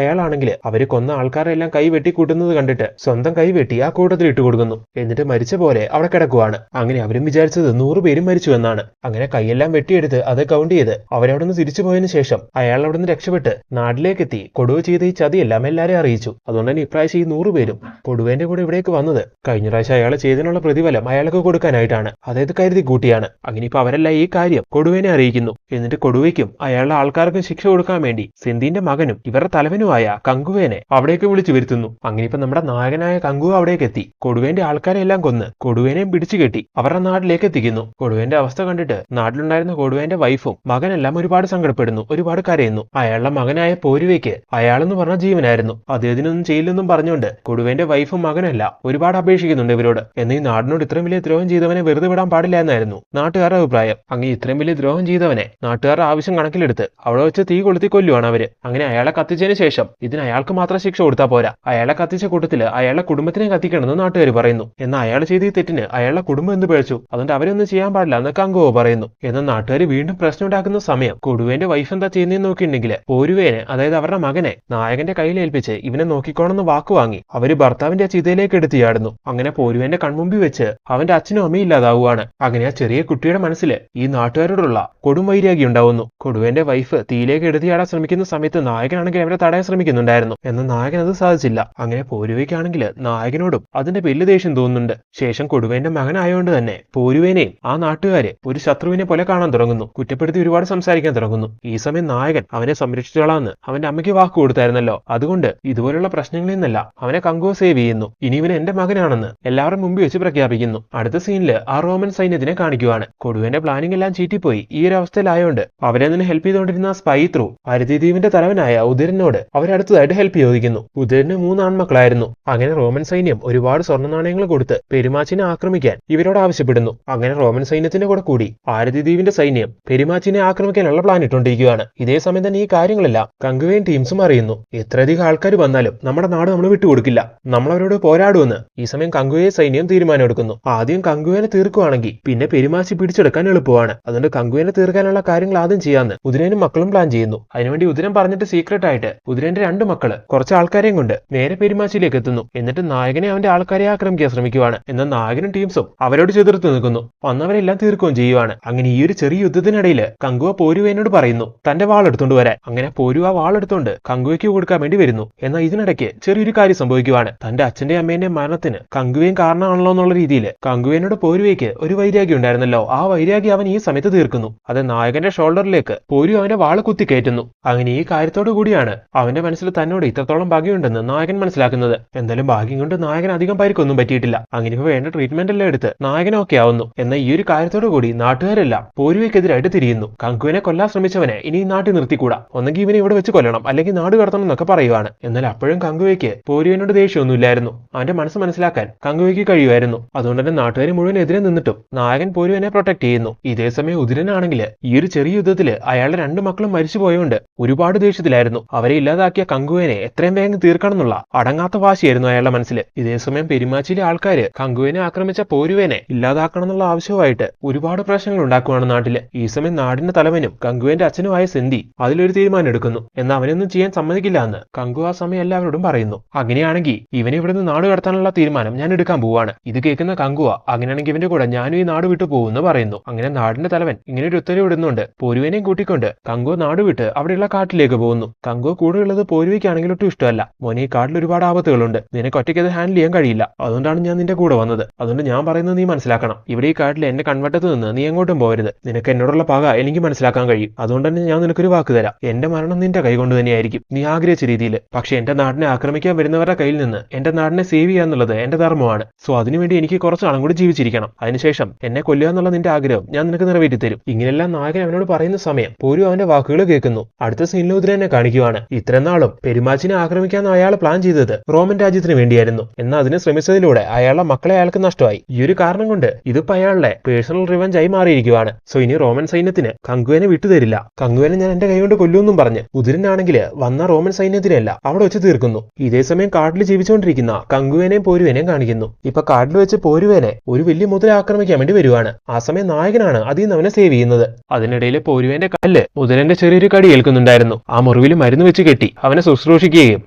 അയാളാണെങ്കിൽ അവര് കൊന്ന ആൾക്കാരെ എല്ലാം കൈ വെട്ടിക്കൂട്ടുന്നത് കണ്ടിട്ട് സ്വന്തം കൈ വെട്ടി ആ കൂട്ടത്തിൽ ഇട്ട് കൊടുക്കുന്നു. എന്നിട്ട് മരിച്ച പോലെ അവിടെ കിടക്കുവാണ്. അങ്ങനെ അവരും വിചാരിച്ചത് 100 പേരും മരിച്ചു എന്നാണ്. അങ്ങനെ കൈയെല്ലാം വെട്ടിയെടുത്ത് അത് കൗണ്ട് ചെയ്ത് അവരവിടെ നിന്ന് തിരിച്ചു പോയതിനു ശേഷം അയാൾ അവിടെ നിന്ന് രക്ഷപ്പെട്ട് നാട്ടിലേക്കെത്തി കൊടുവ ചെയ്ത ഈ ചതിയെല്ലാം എല്ലാവരെയും അറിയിച്ചു. അതുകൊണ്ട് തന്നെ ഇപ്രാവശ്യം ഈ 100 പേരും കൊടുവേന്റെ കൂടെ ഇവിടേക്ക് വന്നത് കഴിഞ്ഞ പ്രാവശ്യം അയാൾ ചെയ്തതിനുള്ള പ്രതിഫലം അയാൾക്ക് കൊടുക്കാനായിട്ടാണ്. അതായത് കരുതി കൂട്ടിയാണ്. അങ്ങനെ ഇപ്പൊ അവരെല്ലാം ഈ കാര്യം കൊടുവേനെ അറിയിക്കുന്നു. എന്നിട്ട് കൊടുവയ്ക്കും അയാളുടെ ആൾക്കാർക്കും ശിക്ഷ കൊടുക്കാൻ വേണ്ടി സിന്ധിന്റെ മകനും ഇവരുടെ തലവനുമായ കങ്കുവേനെ അവിടേക്ക് വിളിച്ചു വരുത്തുന്നു. അങ്ങനെ ഇപ്പൊ നമ്മുടെ നായകനായ കങ്കുവ അവിടേക്ക് എത്തി കൊടുവേന്റെ ആൾക്കാരെ എല്ലാം കൊന്ന് കൊടുവേനെയും പിടിച്ചു കെട്ടി അവരുടെ നാട്ടിലേക്ക് എത്തിക്കുന്നു. കൊടുവേന്റെ അവസ്ഥ കണ്ടിട്ട് നാട്ടിലുണ്ടായിരുന്ന കൊടുവേന്റെ വൈഫും മകനെല്ലാം ഒരുപാട് സങ്കടപ്പെടുന്നു, ഒരുപാട് കരയുന്നു. അയാളുടെ മകനായ പോരുവയ്ക്ക് അയാളെന്ന് പറഞ്ഞ ജീവനായിരുന്നു. അദ്ദേഹത്തിനൊന്നും ചെയ്യില്ലെന്നും പറഞ്ഞുകൊണ്ട് കൊടുവേന്റെ വൈഫും മകനെല്ലാം ഒരുപാട് അപേക്ഷിക്കുന്നുണ്ട് ഇവരോട്. എന്നാൽ ഈ നാടിനോട് ഇത്രയും വലിയ ദ്രോഹം ചെയ്തവനെ വെറുതെ വിടാൻ പാടില്ല എന്നായിരുന്നു നാട്ടുകാരുടെ അഭിപ്രായം. അങ്ങനെ ഇത്രയും വലിയ ദ്രോഹം ചെയ്തവനെ നാട്ടുകാരുടെ ആവശ്യം കണക്കിലെടുത്ത് അവിടെ വെച്ച് തീ കൊളുത്തി കൊല്ലുവാണ് അവര്. അങ്ങനെ അയാളെ കത്തിച്ചതിന് ശേഷം ഇതിന് അയാൾക്ക് മാത്രം ശിക്ഷ കൊടുത്താൽ പോരാ, അയാളെ കത്തിച്ച കൂട്ടത്തില് അയാളുടെ കുടുംബത്തിനെ കത്തിക്കണമെന്ന് നാട്ടുകാർ പറയുന്നു. എന്നാൽ അയാൾ ചെയ്ത ഈ തെറ്റിന് അയാളുടെ കുടുംബം എന്ത് പിഴച്ചു, അതുകൊണ്ട് അവരൊന്നും ചെയ്യാൻ പാടില്ല എന്ന് കങ്കുവ പറയുന്നു. എന്നാൽ നാട്ടുകാർ വീണ്ടും പ്രശ്നം ഉണ്ടാക്കുന്ന സമയം കൊടുവേന്റെ വൈഫ് എന്താ ചെയ്യുന്നതെന്ന് നോക്കിയിട്ടുണ്ടെങ്കിൽ പോരുവേനെ, അതായത് അവരുടെ മകനെ നായകന്റെ കയ്യിൽ ഏൽപ്പിച്ച് ഇവനെ നോക്കിക്കോണമെന്ന് വാക്ക് വാങ്ങി അവര് ഭർത്താവിന്റെ ആ ചിതയിലേക്ക് എടുത്തിയാടുന്നു. അങ്ങനെ പോരുവേന്റെ കൺമുമ്പിൽ വെച്ച് അവന്റെ അച്ഛനും അമ്മയും ഇല്ലാതാവുകയാണ്. അങ്ങനെ ആ ചെറിയ കുട്ടിയുടെ മനസ്സിൽ ഈ നാട്ടുകാരോടുള്ള കൊടും വൈരാഗ്യം ഉണ്ടാവുന്നു. കൊടുവേന്റെ വൈഫ് തീയിലേക്ക് എടുത്തിയാടാൻ ശ്രമിക്കുന്ന സമയത്ത് നായകനാണെങ്കിൽ അവരെ തടയാൻ ശ്രമിക്കുന്നുണ്ടായിരുന്നു. എന്നാൽ നായകൻ അത് സാധിച്ചില്ല. അങ്ങനെ പോരുവയ്ക്കാണെങ്കിൽ നായകനോടും അതിന്റെ വലിയ ദേഷ്യം തോന്നുന്നുണ്ട്. ശേഷം കൊടുവേന്റെ മകനായതുകൊണ്ട് തന്നെ പോരുവേനെയും ആ നാട്ടുകാര് ഒരു ശത്രുവിനെ പോലെ കാണാൻ തുടങ്ങുന്നു. കുറ്റപ്പെടുത്തി ഒരുപാട് സംസാരിക്കാൻ തുടങ്ങുന്നു. ഈ സമയം നായകൻ അവനെ സംരക്ഷിച്ചോളാന്ന് അവന്റെ അമ്മയ്ക്ക് വാക്ക് കൊടുത്തായിരുന്നല്ലോ. അതുകൊണ്ട് ഇതുപോലുള്ള പ്രശ്നങ്ങളിൽ നിന്നല്ല അവനെ കങ്കുവ സേവ് ചെയ്യുന്നു. ഇനി ഇവൻ എന്റെ മകനാണെന്ന് എല്ലാവരും മുമ്പിൽ വെച്ച് പ്രഖ്യാപിക്കുന്നു. അടുത്ത സീനില് ആ റോമൻ സൈന്യത്തിനെ കാണിക്കുവാണ്. കൊടുവേന്റെ പ്ലാനിംഗ് എല്ലാം ചീറ്റിപ്പോയി ഈ ഒരു അവസ്ഥയിലായോണ്ട് അവരെ നിന്ന് ഹെൽപ്പ് ചെയ്തുകൊണ്ടിരുന്ന സ്പൈ ത്രൂ അരുതിദ്വീപിന്റെ തലവനായ ഉദരനോട് അവരടുത്തതായിട്ട് ഹെൽപ്പ് ചോദിക്കുന്നു. ഉദരന് 3 ആൺമക്കളായിരുന്നു. അങ്ങനെ റോമൻ സൈന്യം ഒരുപാട് സ്വർണ്ണ നാണയങ്ങൾ കൊടുത്ത് പെരുമാച്ചിനെ ആക്രമിക്കാൻ ഇവരോട് ആവശ്യപ്പെടുന്നു. അങ്ങനെ റോമൻ സൈന്യത്തിന്റെ കൂടെ കൂടി ആരതിദ്വീപിന്റെ സൈന്യം പെരുമാച്ചിനെ ആക്രമിക്കാനുള്ള പ്ലാൻ ഇട്ടുകൊണ്ടിരിക്കുകയാണ്. ഇതേ സമയം തന്നെ ഈ കാര്യങ്ങളെല്ലാം കങ്കുവേൻ ടീംസും അറിയുന്നു. എത്രയധികം ആൾക്കാർ വന്നാലും നമ്മുടെ നാട് നമ്മൾ വിട്ടുകൊടുക്കില്ല, നമ്മൾ അവരോട് പോരാടുമെന്ന് ഈ സമയം കങ്കുവയെ സൈന്യം തീരുമാനമെടുക്കുന്നു. ആദ്യം കങ്കുവേനെ തീർക്കുവാണെങ്കിൽ പിന്നെ പെരുമാച്ചി പിടിച്ചെടുക്കാൻ എളുപ്പമാണ്. അതുകൊണ്ട് കങ്കുവേനെ തീർക്കാനുള്ള കാര്യങ്ങൾ ആദ്യം ചെയ്യാന്ന് ഉദരനും മക്കളും പ്ലാൻ ചെയ്യുന്നു. അതിനുവേണ്ടി ഉദരൻ പറഞ്ഞിട്ട് സീക്രട്ട് ആയിട്ട് ഉദരന്റെ 2 മക്കള് കുറച്ച് ആൾക്കാരെയും കൊണ്ട് നേരെ പെരുമാച്ചിയിലേക്ക് എത്തുന്നു. എന്നിട്ട് നായകനെ അവന്റെ ആൾക്കാരെ ആക്രമിക്കാൻ ശ്രമിക്കുവാണ്. എന്നാൽ നായകനും ടീംസും അവരോട് ചെറുത്തു നിൽക്കുന്നു. വന്നവരെല്ലാം തീർക്കുകയും ചെയ്യുവാണ്. അങ്ങനെ ഈ ഒരു ചെറിയ യുദ്ധത്തിനിടയിൽ കങ്കുവ പോരുവേനോട് പറയുന്നു തന്റെ വാളെടുത്തോണ്ട് വരാൻ. അങ്ങനെ പോരുവ വാളെടുത്തോണ്ട് കങ്കുവയ്ക്ക് കൊടുക്കാൻ വേണ്ടി വരുന്നു. എന്നാൽ ഇതിനിടയ്ക്ക് ചെറിയൊരു കാര്യം സംഭവിക്കുവാണ്. തന്റെ അച്ഛന്റെ അമ്മേന്റെ മരണത്തിന് കങ്കുവേൻ കാരണമാണല്ലോ എന്നുള്ള രീതിയിൽ കങ്കുവേനോട് പോരുവയ്ക്ക് ഒരു വൈരാഗ്യം ഉണ്ടായിരുന്നല്ലോ. ആ വൈരാഗ്യം അവൻ ഈ സമയത്ത് തീർക്കുന്നു. അത് നായകന്റെ ഷോൾഡറിലേക്ക് പോരു അവന്റെ വാള് കുത്തിക്കയറ്റുന്നു. അങ്ങനെ ഈ കാര്യത്തോടു കൂടിയാണ് അവന്റെ മനസ്സിൽ തന്നോട് ഇത്രത്തോളം ഭാഗ്യമുണ്ടെന്ന് നായകൻ മനസ്സിലാക്കുന്നത്. എന്തായാലും ഭാഗ്യം കൊണ്ട് നായകൻ അധികം പരിക്കൊന്നും പറ്റിയിട്ടില്ല. അങ്ങനെ ഇപ്പൊ വേണ്ട ട്രീറ്റ്മെന്റ് എല്ലാം എടുത്ത് നായകനൊക്കെ ആവുന്നു. എന്നാൽ ഈ ഒരു കാര്യത്തോടു കൂടി നാട്ടുകാരെല്ലാം പോരുവയ്ക്കെതിരായിട്ട് തിരിയുന്നു. കങ്കുവിനെ കൊല്ലാൻ ശ്രമിച്ചവനെ ഇനി നാട്ടിൽ നിർത്തിക്കൂടാ, ഒന്നെങ്കിൽ ഇവനെ ഇവിടെ വെച്ച് കൊല്ലണം, അല്ലെങ്കിൽ നാട് കടത്തണം എന്നൊക്കെ പറയുവാണ്. എന്നാൽ അപ്പോഴും കങ്കുവയ്ക്ക് പോരുവിനോട് ദേഷ്യമൊന്നുമില്ലായിരുന്നു. അവന്റെ മനസ്സ് മനസ്സിലാക്കാൻ കങ്കുവയ്ക്ക് കഴിയുമായിരുന്നു. അതുകൊണ്ട് തന്നെ നാട്ടുകാർ മുഴുവൻ എതിരെ നിന്നിട്ടും നായകൻ പോരുവിനെ പ്രൊട്ടക്ട് ചെയ്യുന്നു. ഇതേ സമയം ഉദരനാണെങ്കിൽ ഈ ഒരു ചെറിയ യുദ്ധത്തിൽ അയാളുടെ 2 മക്കളും മരിച്ചു പോയതുകൊണ്ട് ഒരുപാട് ദേഷ്യത്തിലായിരുന്നു. അവരെ ഇല്ലാതാക്കിയ കങ്കുവിനെ എത്രയും വേഗം തീർക്കണം എന്നുള്ള അടങ്ങാത്ത വാശിയായിരുന്നു അയാളുടെ മനസ്സിൽ. ഇതേസമയം പെരുമാച്ചിയിലെ ആൾക്കാര് കങ്കുവിനെ ആക്രമിച്ച പോരുവിനെ ഇല്ലാതാക്കണം എന്നുള്ള ആവശ്യമായിട്ട് ഒരുപാട് പ്രശ്നങ്ങൾ ഉണ്ടാക്കുവാണ് നാട്ടില്. ഈ സമയം നാടിന്റെ തലവനും കങ്കുവിന്റെ അച്ഛനുമായ സിന്ധി അതിലൊരു തീരുമാനം എടുക്കുന്നു. എന്നാൽ അവനൊന്നും ചെയ്യാൻ സമ്മതിക്കില്ല എന്ന് കങ്കു ആ സമയം എല്ലാവരോടും പറയുന്നു. അങ്ങനെയാണെങ്കിൽ ഇവനെ ഇവിടുന്ന് നാട് കടത്താനുള്ള തീരുമാനം ഞാൻ എടുക്കാൻ പോവാണ്. ഇത് കേൾക്കുന്ന കങ്കുവ അങ്ങനെയാണെങ്കിൽ ഇവന്റെ കൂടെ ഞാനും ഈ നാട് വിട്ടു പോകുമെന്ന് പറയുന്നു. അങ്ങനെ നാടിന്റെ തലവൻ ഇങ്ങനെ ഒരു ഉത്തരവ് ഇടുന്നുണ്ട്. പോരുവിനെയും കൂട്ടിക്കൊണ്ട് കങ്കുവ നാട് വിട്ട് അവിടെയുള്ള കാട്ടിലേക്ക് പോകുന്നു. കങ്കുവ കൂടെയുള്ളത് പോരുവയ്ക്കാണെങ്കിൽ ഒട്ടും ഇഷ്ടമല്ല. മോനെ, ഈ കാട്ടിൽ ഒരുപാട് ആപത്തുകളുണ്ട്, നിനക്ക് ഒറ്റയ്ക്ക് അത് ഹാൻഡിൽ ചെയ്യാൻ കഴിയില്ല. അതുകൊണ്ടാണ് ഞാൻ നിന്റെ കൂടെ വന്നത്. അതുകൊണ്ട് ഞാൻ പറയുന്നത് നീ മനസ്സിലാക്കണം. ഇവിടെ ഈ കാട്ടിൽ എന്റെ കൺവട്ടത്ത് നിന്ന് നീ എങ്ങോട്ടും പോകരുത്. നിനക്ക് എന്നോടുള്ള പക എനിക്ക് മനസ്സിലാക്കാൻ കഴിയും. അതുകൊണ്ട് തന്നെ ഞാൻ നിനക്കൊരു വാക്ക് തരാം. എന്റെ മരണം നിന്റെ കൈ കൊണ്ട് തന്നെയായിരിക്കും, നീ ആഗ്രഹിച്ച രീതിയിൽ. പക്ഷെ എന്റെ നാടിനെ ആക്രമിക്കാൻ വരുന്നവരുടെ കയ്യിൽ നിന്ന് എന്റെ നാടിനെ സേവ് ചെയ്യുക എന്നുള്ളത് എന്റെ ധർമ്മമാണ്. സോ അതിനുവേണ്ടി എനിക്ക് കുറച്ച് നാളും കൂടി ജീവിച്ചിരിക്കണം. അതിനുശേഷം എന്നെ കൊല്ലുക എന്നുള്ള നിന്റെ ആഗ്രഹം ഞാൻ നിനക്ക് നിറവേറ്റി തരും. ഇങ്ങനെയെല്ലാം നായകൻ അവനോട് പറയുന്ന സമയം പോരു അവന്റെ വാക്കുകൾ കേൾക്കുന്നു. അടുത്ത സീനിൽ ഉദരനെ കാണിക്കുവാണ്. ഇത്രയും നാളും പെരുമാച്ചിനെ ആക്രമിക്കാൻ അയാൾ പ്ലാൻ ചെയ്തത് റോമൻ രാജ്യത്തിന് വേണ്ടിയായിരുന്നു. എന്നാൽ അതിന് ശ്രമിച്ചതിലൂടെ അയാളുടെ മക്കളെ അയാൾക്ക് നഷ്ടമായി. ഈ ഒരു കാരണം കൊണ്ട് ഇതിപ്പോ അയാളുടെ പേഴ്സണൽ റിവഞ്ച് ആയി മാറിയിരിക്കുവാണ്. സോ ഇനി റോമൻ സൈന്യത്തിന് കങ്കുവിനെ വിട്ടുതരില്ല. കങ്കുവിനെ ഞാൻ എന്റെ കൈ കൊണ്ട് കൊല്ലുമെന്നും പറഞ്ഞ് ഉദരനാണെങ്കിൽ വന്ന റോമൻ സൈന്യത്തിനെയല്ല അവിടെ വെച്ച് തീർക്കുന്നു. ഇതേസമയം കാട്ടിൽ ജീവിച്ചുകൊണ്ടിരിക്കുന്ന കങ്കുവേനെയും പോരുവേനെയും കാണിക്കുന്നു. ഇപ്പൊ കാട്ടിൽ വെച്ച് പോരുവേനെ ഒരു വലിയ മുതല ആക്രമിക്കാൻ വേണ്ടി വരുവാണ്. ആ സമയം നായകനാണ് അതിൽ നിന്ന് അവനെ സേവ് ചെയ്യുന്നത്. അതിനിടയിൽ പോരുവേന്റെ കാലില് മുതലന്റെ ചെറിയൊരു കടി ഏൽക്കുന്നുണ്ടായിരുന്നു. ആ മുറിവിൽ മരുന്ന് വെച്ച് കെട്ടി അവനെ ശുശ്രൂഷിക്കുകയും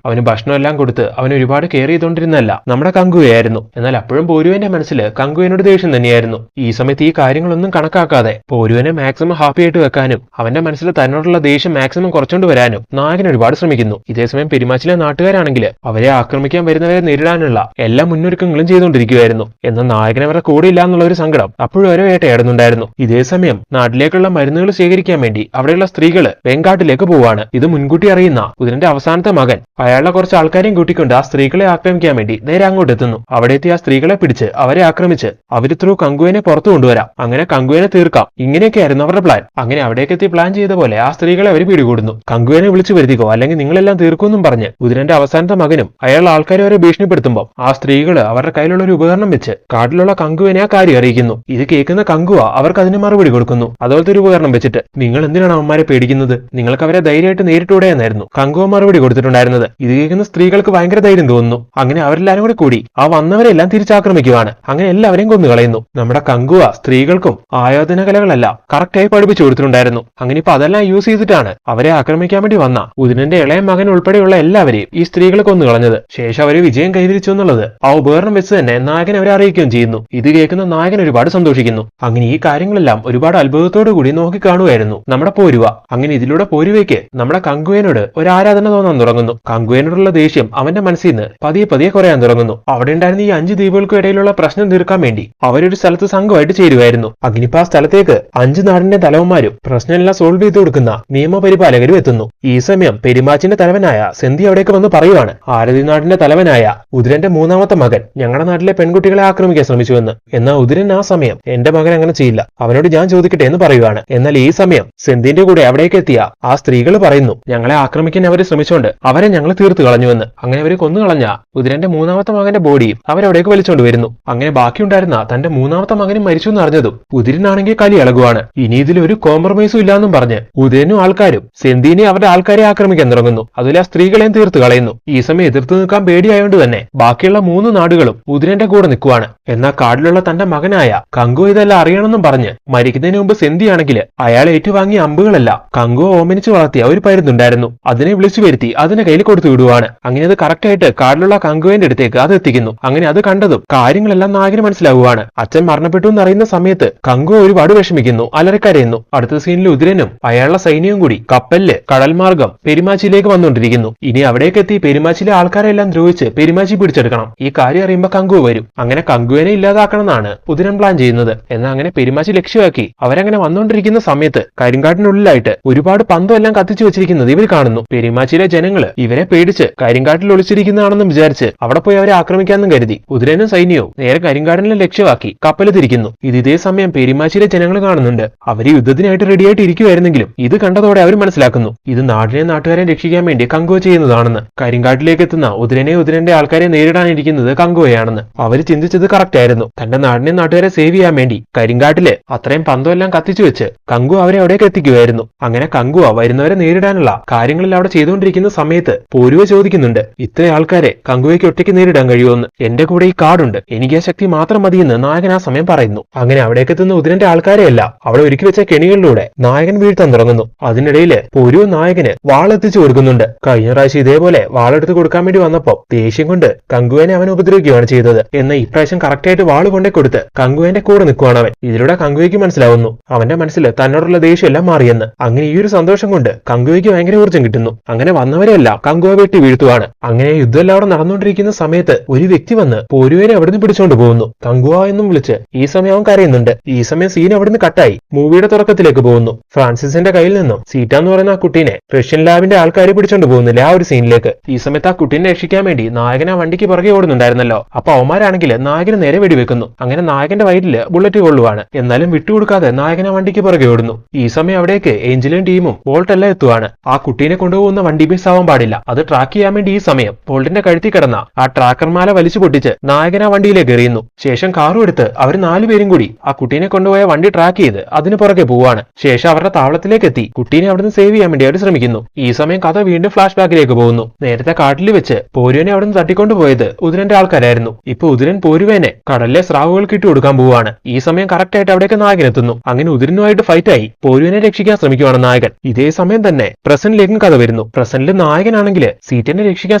അവന് ഭക്ഷണം എല്ലാം കൊടുത്ത് അവനെ ഒരുപാട് കെയർ ചെയ്തുകൊണ്ടിരുന്നല്ല നമ്മുടെ കങ്കുവയായിരുന്നു. എന്നാൽ അപ്പോഴും പോരുവേന്റെ മനസ്സിൽ കങ്കുവേനോട് ദേഷ്യം തന്നെയായിരുന്നു. ഈ സമയത്ത് ഈ കാര്യങ്ങളൊന്നും കണക്കാക്കാതെ പോരുവേനെ മാക്സിമം ഹാപ്പി ആയിട്ട് വെക്കാനും അവന്റെ മനസ്സിൽ തന്നോടുള്ള ദേഷ്യം മാക്സിമം കുറച്ചുകൊണ്ട് വരാനും നായകൻ ഒരുപാട് ശ്രമിക്കുന്നു. ഇതേസമയം പെരുമാച്ചിലെ നാട്ടുകാരാണെങ്കിൽ അവരെ ആക്രമിക്കാൻ വരുന്നവരെ നേരിടാനുള്ള എല്ലാ മുന്നൊരുക്കങ്ങളും ചെയ്തുകൊണ്ടിരിക്കുകയായിരുന്നു. എന്നാൽ നായകൻ അവരുടെ കൂടെ ഇല്ല എന്നുള്ള ഒരു സങ്കടം അപ്പോഴും അവരെ വേട്ടയാടുന്നുണ്ടായിരുന്നു. ഇതേസമയം നാട്ടിലേക്കുള്ള മരുന്നുകൾ ശേഖരിക്കാൻ വേണ്ടി അവിടെയുള്ള സ്ത്രീകള് വെങ്കാട്ടിലേക്ക് പോവാണ്. ഇത് മുൻകൂട്ടി അറിയുന്ന കുതിരന്റെ അവസാനത്തെ മകൻ അയാളുടെ കുറച്ച് ആൾക്കാരെയും കൂട്ടിക്കൊണ്ട് ആ സ്ത്രീകളെ ആക്രമിക്കാൻ വേണ്ടി നേരെ അങ്ങോട്ട് എത്തുന്നു. അവിടെ എത്തി ആ സ്ത്രീകളെ പിടിച്ച് അവരെ ആക്രമിച്ച് അവര് ത്രൂ കങ്കുവിനെ പുറത്തു കൊണ്ടുവരാം, അങ്ങനെ കങ്കുവിനെ തീർക്കാം, ഇങ്ങനെയൊക്കെയായിരുന്നു അവരുടെ പ്ലാൻ. അങ്ങനെ അവിടേക്ക് എത്തി പ്ലാൻ ചെയ്ത പോലെ ആ സ്ത്രീകളെ അവർ പിടികൂടുന്നു. കങ്കുവിനെ വിളിച്ചു വരുത്തിക്കോ അല്ലെങ്കിൽ നിങ്ങളെല്ലാം തീർക്കുമെന്നും പറഞ്ഞ് കുതിരന്റെ അവസാനത്തെ മകനും അയാൾ ആൾക്കാരെ വരെ ഭീഷണിപ്പെടുത്തുമ്പോൾ ആ സ്ത്രീകള് അവരുടെ കയ്യിലുള്ള ഒരു ഉപകരണം വെച്ച് കാട്ടിലുള്ള കങ്കുവിനെ ആ കാര്യം അറിയിക്കുന്നു. ഇത് കേൾക്കുന്ന കങ്കുവ അവർക്ക് അതിന് മറുപടി കൊടുക്കുന്നു. അതുപോലത്തെ ഒരു ഉപകരണം വെച്ചിട്ട് നിങ്ങൾ എന്തിനാണ് അവന്മാരെ പേടിക്കുന്നത്, നിങ്ങൾക്ക് അവരെ ധൈര്യമായിട്ട് നേരിട്ടൂടെ എന്നായിരുന്നു കങ്കുവ മറുപടി കൊടുത്തിട്ടുണ്ടായിരുന്നത്. ഇത് കേൾക്കുന്ന സ്ത്രീകൾക്ക് ഭയങ്കര ധൈര്യം തോന്നുന്നു. അങ്ങനെ അവരെല്ലാരും കൂടി കൂടി ആ വന്നവരെല്ലാം തിരിച്ചാക്രമിക്കുവാണ്. അങ്ങനെ എല്ലാവരെയും കൊന്നുകളയുന്നു. നമ്മുടെ കങ്കുവ സ്ത്രീകൾക്കും ആയോധന കലകളെല്ലാം കറക്റ്റായി പഠിപ്പിച്ചു കൊടുത്തിട്ടുണ്ടായിരുന്നു. അങ്ങനെ ഇപ്പൊ അതെല്ലാം യൂസ് ചെയ്തിട്ടാണ് അവരെ ആക്രമിക്കാൻ വേണ്ടി വന്ന കുതിരന്റെ ഇളയ മകൻ ഉൾപ്പെടെയുള്ള എല്ലാവരെയും ഈ സ്ത്രീകൾ കൊന്നുകളഞ്ഞത്. ശേഷം അവര് വിജയം കൈവരിച്ചു എന്നുള്ളത് ആ ഉപകരണം വെച്ച് തന്നെ നായകൻ അവരെ അറിയിക്കുകയും ചെയ്യുന്നു. ഇത് കേൾക്കുന്ന നായകൻ ഒരുപാട് സന്തോഷിക്കുന്നു. അങ്ങനെ ഈ കാര്യങ്ങളെല്ലാം ഒരുപാട് അത്ഭുതത്തോടു കൂടി നോക്കി കാണുകയായിരുന്നു നമ്മുടെ പോരുവ. അങ്ങനെ ഇതിലൂടെ പോരുവയ്ക്ക് നമ്മുടെ കങ്കുവേനോട് ഒരു ആരാധന തോന്നാൻ തുടങ്ങുന്നു. കങ്കുവേനോടുള്ള ദേഷ്യം അവന്റെ മനസ്സിൽ നിന്ന് പതിയെ പതിയെ കുറയാൻ തുടങ്ങുന്നു. അവിടെ ഉണ്ടായിരുന്ന ഈ 5 ദ്വീപുകൾക്കും ഇടയിലുള്ള പ്രശ്നം തീർക്കാൻ വേണ്ടി അവരൊരു സ്ഥലത്ത് സംഘമായിട്ട് ചേരുമായിരുന്നു. അഗ്നിപ്പ ആ സ്ഥലത്തേക്ക് 5 നാടിന്റെ തലവന്മാരും പ്രശ്നമെല്ലാം സോൾവ് ചെയ്ത് കൊടുക്കുന്ന നിയമപരിപാലകരും എത്തുന്നു. ഈ സമയം പെരുമാച്ചിന്റെ തലവനായ സെന്തി അവിടേക്ക് വന്ന് പറയുവാണ്, ആരതി നാടിന്റെ തലവനായ ഉദിരന്റെ 3ാമത്തെ മകൻ ഞങ്ങളുടെ നാട്ടിലെ പെൺകുട്ടികളെ ആക്രമിക്കാൻ ശ്രമിച്ചുവെന്ന്. എന്നാൽ ഉദിരൻ ആ സമയം എന്റെ മകൻ അങ്ങനെ ചെയ്യില്ല, അവനോട് ഞാൻ ചോദിക്കട്ടെ എന്ന് പറയുവാണ്. എന്നാൽ ഈ സമയം സെന്തിന്റെ കൂടെ അവിടേക്ക് എത്തിയ ആ സ്ത്രീകൾ പറയുന്നു, ഞങ്ങളെ ആക്രമിക്കാൻ അവര് ശ്രമിച്ചുകൊണ്ട് അവരെ ഞങ്ങൾ തീർത്തു കളഞ്ഞുവെന്ന്. അങ്ങനെ അവര് കൊന്നുകളഞ്ഞ ഉദിരന്റെ 3ാമത്തെ മകന്റെ ബോഡിയും അവരവിടേക്ക് വലിച്ചുകൊണ്ട് വരുന്നു. അങ്ങനെ ബാക്കിയുണ്ടായിരുന്ന തന്റെ 3ാമത്തെ മകനും മരിച്ചു എന്നറിഞ്ഞതും ഉദിരനാണെങ്കിൽ കലി ഇളകുവാണ്. ഇനി ഇതിലൊരു കോംപ്രമൈസും ഇല്ലാന്നും പറഞ്ഞ് ഉദിരനും ആൾക്കാരും സെന്തിനെ അവരുടെ ആൾക്കാരെ ആക്രമിക്കാൻ തുടങ്ങുന്നു. അതിൽ ആ സ്ത്രീകളെയും തീർത്തു കളയുന്നു. ഈ സമയം എതിർത്ത് നിൽക്കാൻ പേടിയായോണ്ട് തന്നെ ബാക്കിയുള്ള 3 നാടുകളും ഉദിരന്റെ കൂടെ നിൽക്കുവാണ്. എന്നാൽ കാട്ടിലുള്ള തന്റെ മകനായ കങ്കു ഇതെല്ലാം അറിയണമെന്നും പറഞ്ഞ് മരിക്കുന്നതിന് മുമ്പ് സെന്തിയാണെങ്കിൽ അയാൾ ഏറ്റുവാങ്ങിയ അമ്പുകളെല്ലാം കങ്കു ഓമനിച്ച് വളർത്തിയ ഒരു പരുന്നുണ്ടായിരുന്നു. അതിനെ വിളിച്ചു വരുത്തി അതിന്റെ കയ്യിൽ കൊടുത്തു വിടുവാണ്. അങ്ങനെ അത് കറക്റ്റായിട്ട് കാട്ടിലുള്ള കങ്കുവിന്റെ അടുത്തേക്ക് അത് എത്തിക്കുന്നു. അങ്ങനെ അത് കണ്ടതും കാര്യങ്ങളെല്ലാം നായകന് മനസ്സിലാവുകയാണ്. അച്ഛൻ മരണപ്പെട്ടു എന്നറിയുന്ന സമയത്ത് കങ്കു ഒരുപാട് വിഷമിക്കുന്നു, അലറിക്കരയുന്നു. അടുത്ത സീനിൽ ഉദിരനും അയാളുടെ സൈന്യവും കൂടി കപ്പലില് കടൽ മാർഗം പെരുമാച്ചിയിലേക്ക് വന്നുകൊണ്ടിരിക്കുന്നു. ഇനി അവിടേക്ക് എത്തി പെരുമാച്ചിലെ ആൾക്കാരെല്ലാം ദ്രോഹിച്ച് പെരുമാച്ചി പിടിച്ചെടുക്കണം. ഈ കാര്യം അറിയുമ്പോൾ കങ്കു വരും. അങ്ങനെ കങ്കുവിനെ ഇല്ലാതാക്കണം എന്നാണ് ഉദിരൻ പ്ലാൻ ചെയ്യുന്നത്. എന്നാൽ അങ്ങനെ പെരുമാച്ചി ലക്ഷ്യമാക്കി അവരങ്ങനെ വന്നുകൊണ്ടിരിക്കുന്ന സമയത്ത് കരിങ്കാട്ടിനുള്ളിലായിട്ട് ഒരുപാട് പന്തം എല്ലാം കത്തിച്ചു വെച്ചിരിക്കുന്നത് ഇവർ കാണുന്നു. പെരുമാച്ചിയിലെ ജനങ്ങള് ഇവരെ പേടിച്ച് കരിങ്കാട്ടിൽ ഒളിച്ചിരിക്കുന്നതാണെന്നും വിചാരിച്ച് അവിടെ പോയി അവരെ ആക്രമിക്കാമെന്നും കരുതി ഉദിരനും സൈന്യവും നേരെ കരിങ്കാടിനെ ലക്ഷ്യമാക്കി കപ്പൽ തിരിക്കുന്നു. ഇതേ സമയം പെരുമാച്ചിയിലെ ജനങ്ങൾ കാണുന്നുണ്ട്. അവര് യുദ്ധത്തിനായിട്ട് റെഡിയായിട്ട് ഇരിക്കുവായിരുന്നെങ്കിലും ഇത് കണ്ടതോടെ അവർ മനസ്സിലാക്കുന്നു ഇത് നാടിനെ നാട്ടുകാരെ രക്ഷിക്കാൻ വേണ്ടി കങ്കുവ ചെയ്യുന്നതാണെന്ന്. കരിങ്കാട്ടിലേക്ക് എത്തുന്ന ഉദിരന്റെ ആൾക്കാരെ നേരിടാനിരിക്കുന്നത് കങ്കുവയാണെന്ന് അവര് ചിന്തിച്ചത് കറക്റ്റ് ആയിരുന്നു. തന്റെ നാടിനെ നാട്ടുകാരെ സേവ് ചെയ്യാൻ വേണ്ടി കരിങ്കാട്ടില് അത്രയും പന്തം എല്ലാം കത്തിച്ചു വെച്ച് കങ്കു അവരെ അവിടേക്ക് എത്തിക്കുമായിരുന്നു. അങ്ങനെ കങ്കുവ വരുന്നവരെ നേരിടാനുള്ള കാര്യങ്ങളിൽ അവിടെ ചെയ്തുകൊണ്ടിരിക്കുന്ന സമയത്ത് പോരുവ ചോദിക്കുന്നുണ്ട്, ഇത്ര ആൾക്കാരെ കങ്കുവയ്ക്ക് ഒറ്റയ്ക്ക് നേരിടാൻ കഴിയുമെന്ന്. എന്റെ കൂടെ ഈ കാടുണ്ട്, എനിക്ക് ആ ശക്തി മാത്രം മതിയെന്ന് നായകൻ ആ സമയം പറയുന്നു. അങ്ങനെ അവിടേക്ക് എത്തുന്ന ഉദിരന്റെ ആൾക്കാരെയല്ല അവിടെ ഒരുക്കി വെച്ച കെണികളിലൂടെ നായകൻ വീഴ്ത്താൻ തുടങ്ങുന്നു. അതിനിടയില് പോരുവ നായകന് വാളെത്തിച്ചു കൊടുക്കുന്നുണ്ട്. കഴിഞ്ഞ പ്രാവശ്യം ഇതേപോലെ വാളെടുത്ത് കൊടുക്കാൻ വേണ്ടി വന്നപ്പോ ദേഷ്യം കൊണ്ട് കങ്കുവിനെ അവൻ ഉപദ്രവിക്കുകയാണ് ചെയ്തത്. എന്നാൽ ഇപ്രാവശ്യം കറക്റ്റായിട്ട് വാള് കൊണ്ടേ കൊടുത്ത് കങ്കുവിന്റെ കൂടെ നിൽക്കുവാണ് അവൻ. ഇതിലൂടെ കങ്കുവയ്ക്ക് മനസ്സിലാവുന്നു അവന്റെ മനസ്സിൽ തന്നോടുള്ള ദേഷ്യം എല്ലാം മാറിയെന്ന്. അങ്ങനെ ഈ ഒരു സന്തോഷം കൊണ്ട് കങ്കുവയ്ക്ക് ഭയങ്കര ഊർജ്ജം കിട്ടുന്നു. അങ്ങനെ വന്നവരെല്ലാം കങ്കുവ വെട്ടി വീഴ്ത്തുവാണ്. അങ്ങനെ യുദ്ധമെല്ലാം അവിടെ നടന്നുകൊണ്ടിരിക്കുന്ന സമയത്ത് ഒരു വ്യക്തി വന്ന് പോരുവിനെ അവിടുന്ന് പിടിച്ചുകൊണ്ട് പോകുന്നു. കങ്കുവ എന്നും വിളിച്ച് ഈ സമയം അവൻ കരയുന്നുണ്ട്. ഈ സമയം സീൻ അവിടുന്ന് കട്ടായി മൂവിയുടെ തുടക്കത്തിലേക്ക് പോകുന്നു. ഫ്രാൻസിസിന്റെ കയ്യിൽ നിന്നും സീറ്റ എന്ന് പറയുന്ന ആ കുട്ടീനെ റഷ്യൻ ലാബിന്റെ ആൾക്കാർ പിടിച്ചോണ്ട് പോകുന്നില്ല ആ ഒരു സീനിലേക്ക്. ഈ സമയത്ത് ആ കുട്ടീനെ രക്ഷിക്കാൻ വേണ്ടി നായകൻ ആ വണ്ടിക്ക് പുറകെ ഓടുന്നുണ്ടായിരുന്നല്ലോ. അപ്പൊ അവന്മാരാണെങ്കിൽ നായകന് നേരെ വെടിവെക്കുന്നു. അങ്ങനെ നായകന്റെ വയറ്റില് ബുള്ളറ്റ് കൊള്ളുവാണ്. എന്നാലും വിട്ടുകൊടുക്കാതെ നായകൻ ആ വണ്ടിക്ക് പുറകെ ഓടുന്നു. ഈ സമയം അവിടേക്ക് ഏഞ്ചലും ടീമും ബോൾട്ട് എല്ലാം എത്തുവാണ്. ആ കുട്ടീനെ കൊണ്ടുപോകുന്ന വണ്ടി മിസ് ആവാൻ പാടില്ല. അത് ട്രാക്ക് ചെയ്യാൻ വേണ്ടി ഈ സമയം ബോൾട്ടിന്റെ കഴുത്തിൽ കിടന്ന ആ ട്രാക്കർമാല വലിച്ചു പൊട്ടിച്ച് നായകൻ ആ വണ്ടിയിലേക്ക് എറിയുന്നു. ശേഷം കാറും എടുത്ത് അവർ 4 പേരും കൂടി ആ കുട്ടീനെ കൊണ്ടുപോയ വണ്ടി ട്രാക്ക് ചെയ്ത് അതിന് പുറകെ പോവാണ്. ശേഷം അവരുടെ താവളത്തിലേക്ക് എത്തി കുട്ടീനെ അവിടുന്ന് സേവ് ചെയ്യാൻ വേണ്ടി അവർ ശ്രമിക്കുന്നു. ഈ സമയം കഥ വീണ്ടും ഫ്ലാഷ് ബാക്കിലേക്ക് പോകുന്നു. നേരത്തെ കാട്ടിൽ വെച്ച് പോരുവിനെ അവിടുന്ന് തട്ടിക്കൊണ്ടു പോയത് ഉദരന്റെ ആൾക്കാരായിരുന്നു. ഇപ്പൊ ഉദരൻ പോരുവേനെ കടലിലെ സ്രാവുകൾക്ക് ഇട്ട് കൊടുക്കാൻ പോവുകയാണ്. ഈ സമയം കറക്റ്റ് ആയിട്ട് അവിടേക്ക് നായകൻ എത്തുന്നു. അങ്ങനെ ഉദരനുമായിട്ട് ഫൈറ്റ് ആയി പോരുവിനെ രക്ഷിക്കാൻ ശ്രമിക്കുവാണ് നായകൻ. ഇതേ സമയം തന്നെ പ്രസന്റിലേക്കും കഥ വരുന്നു. പ്രസന്റിൽ നായകനാണെങ്കിൽ സീറ്റനെ രക്ഷിക്കാൻ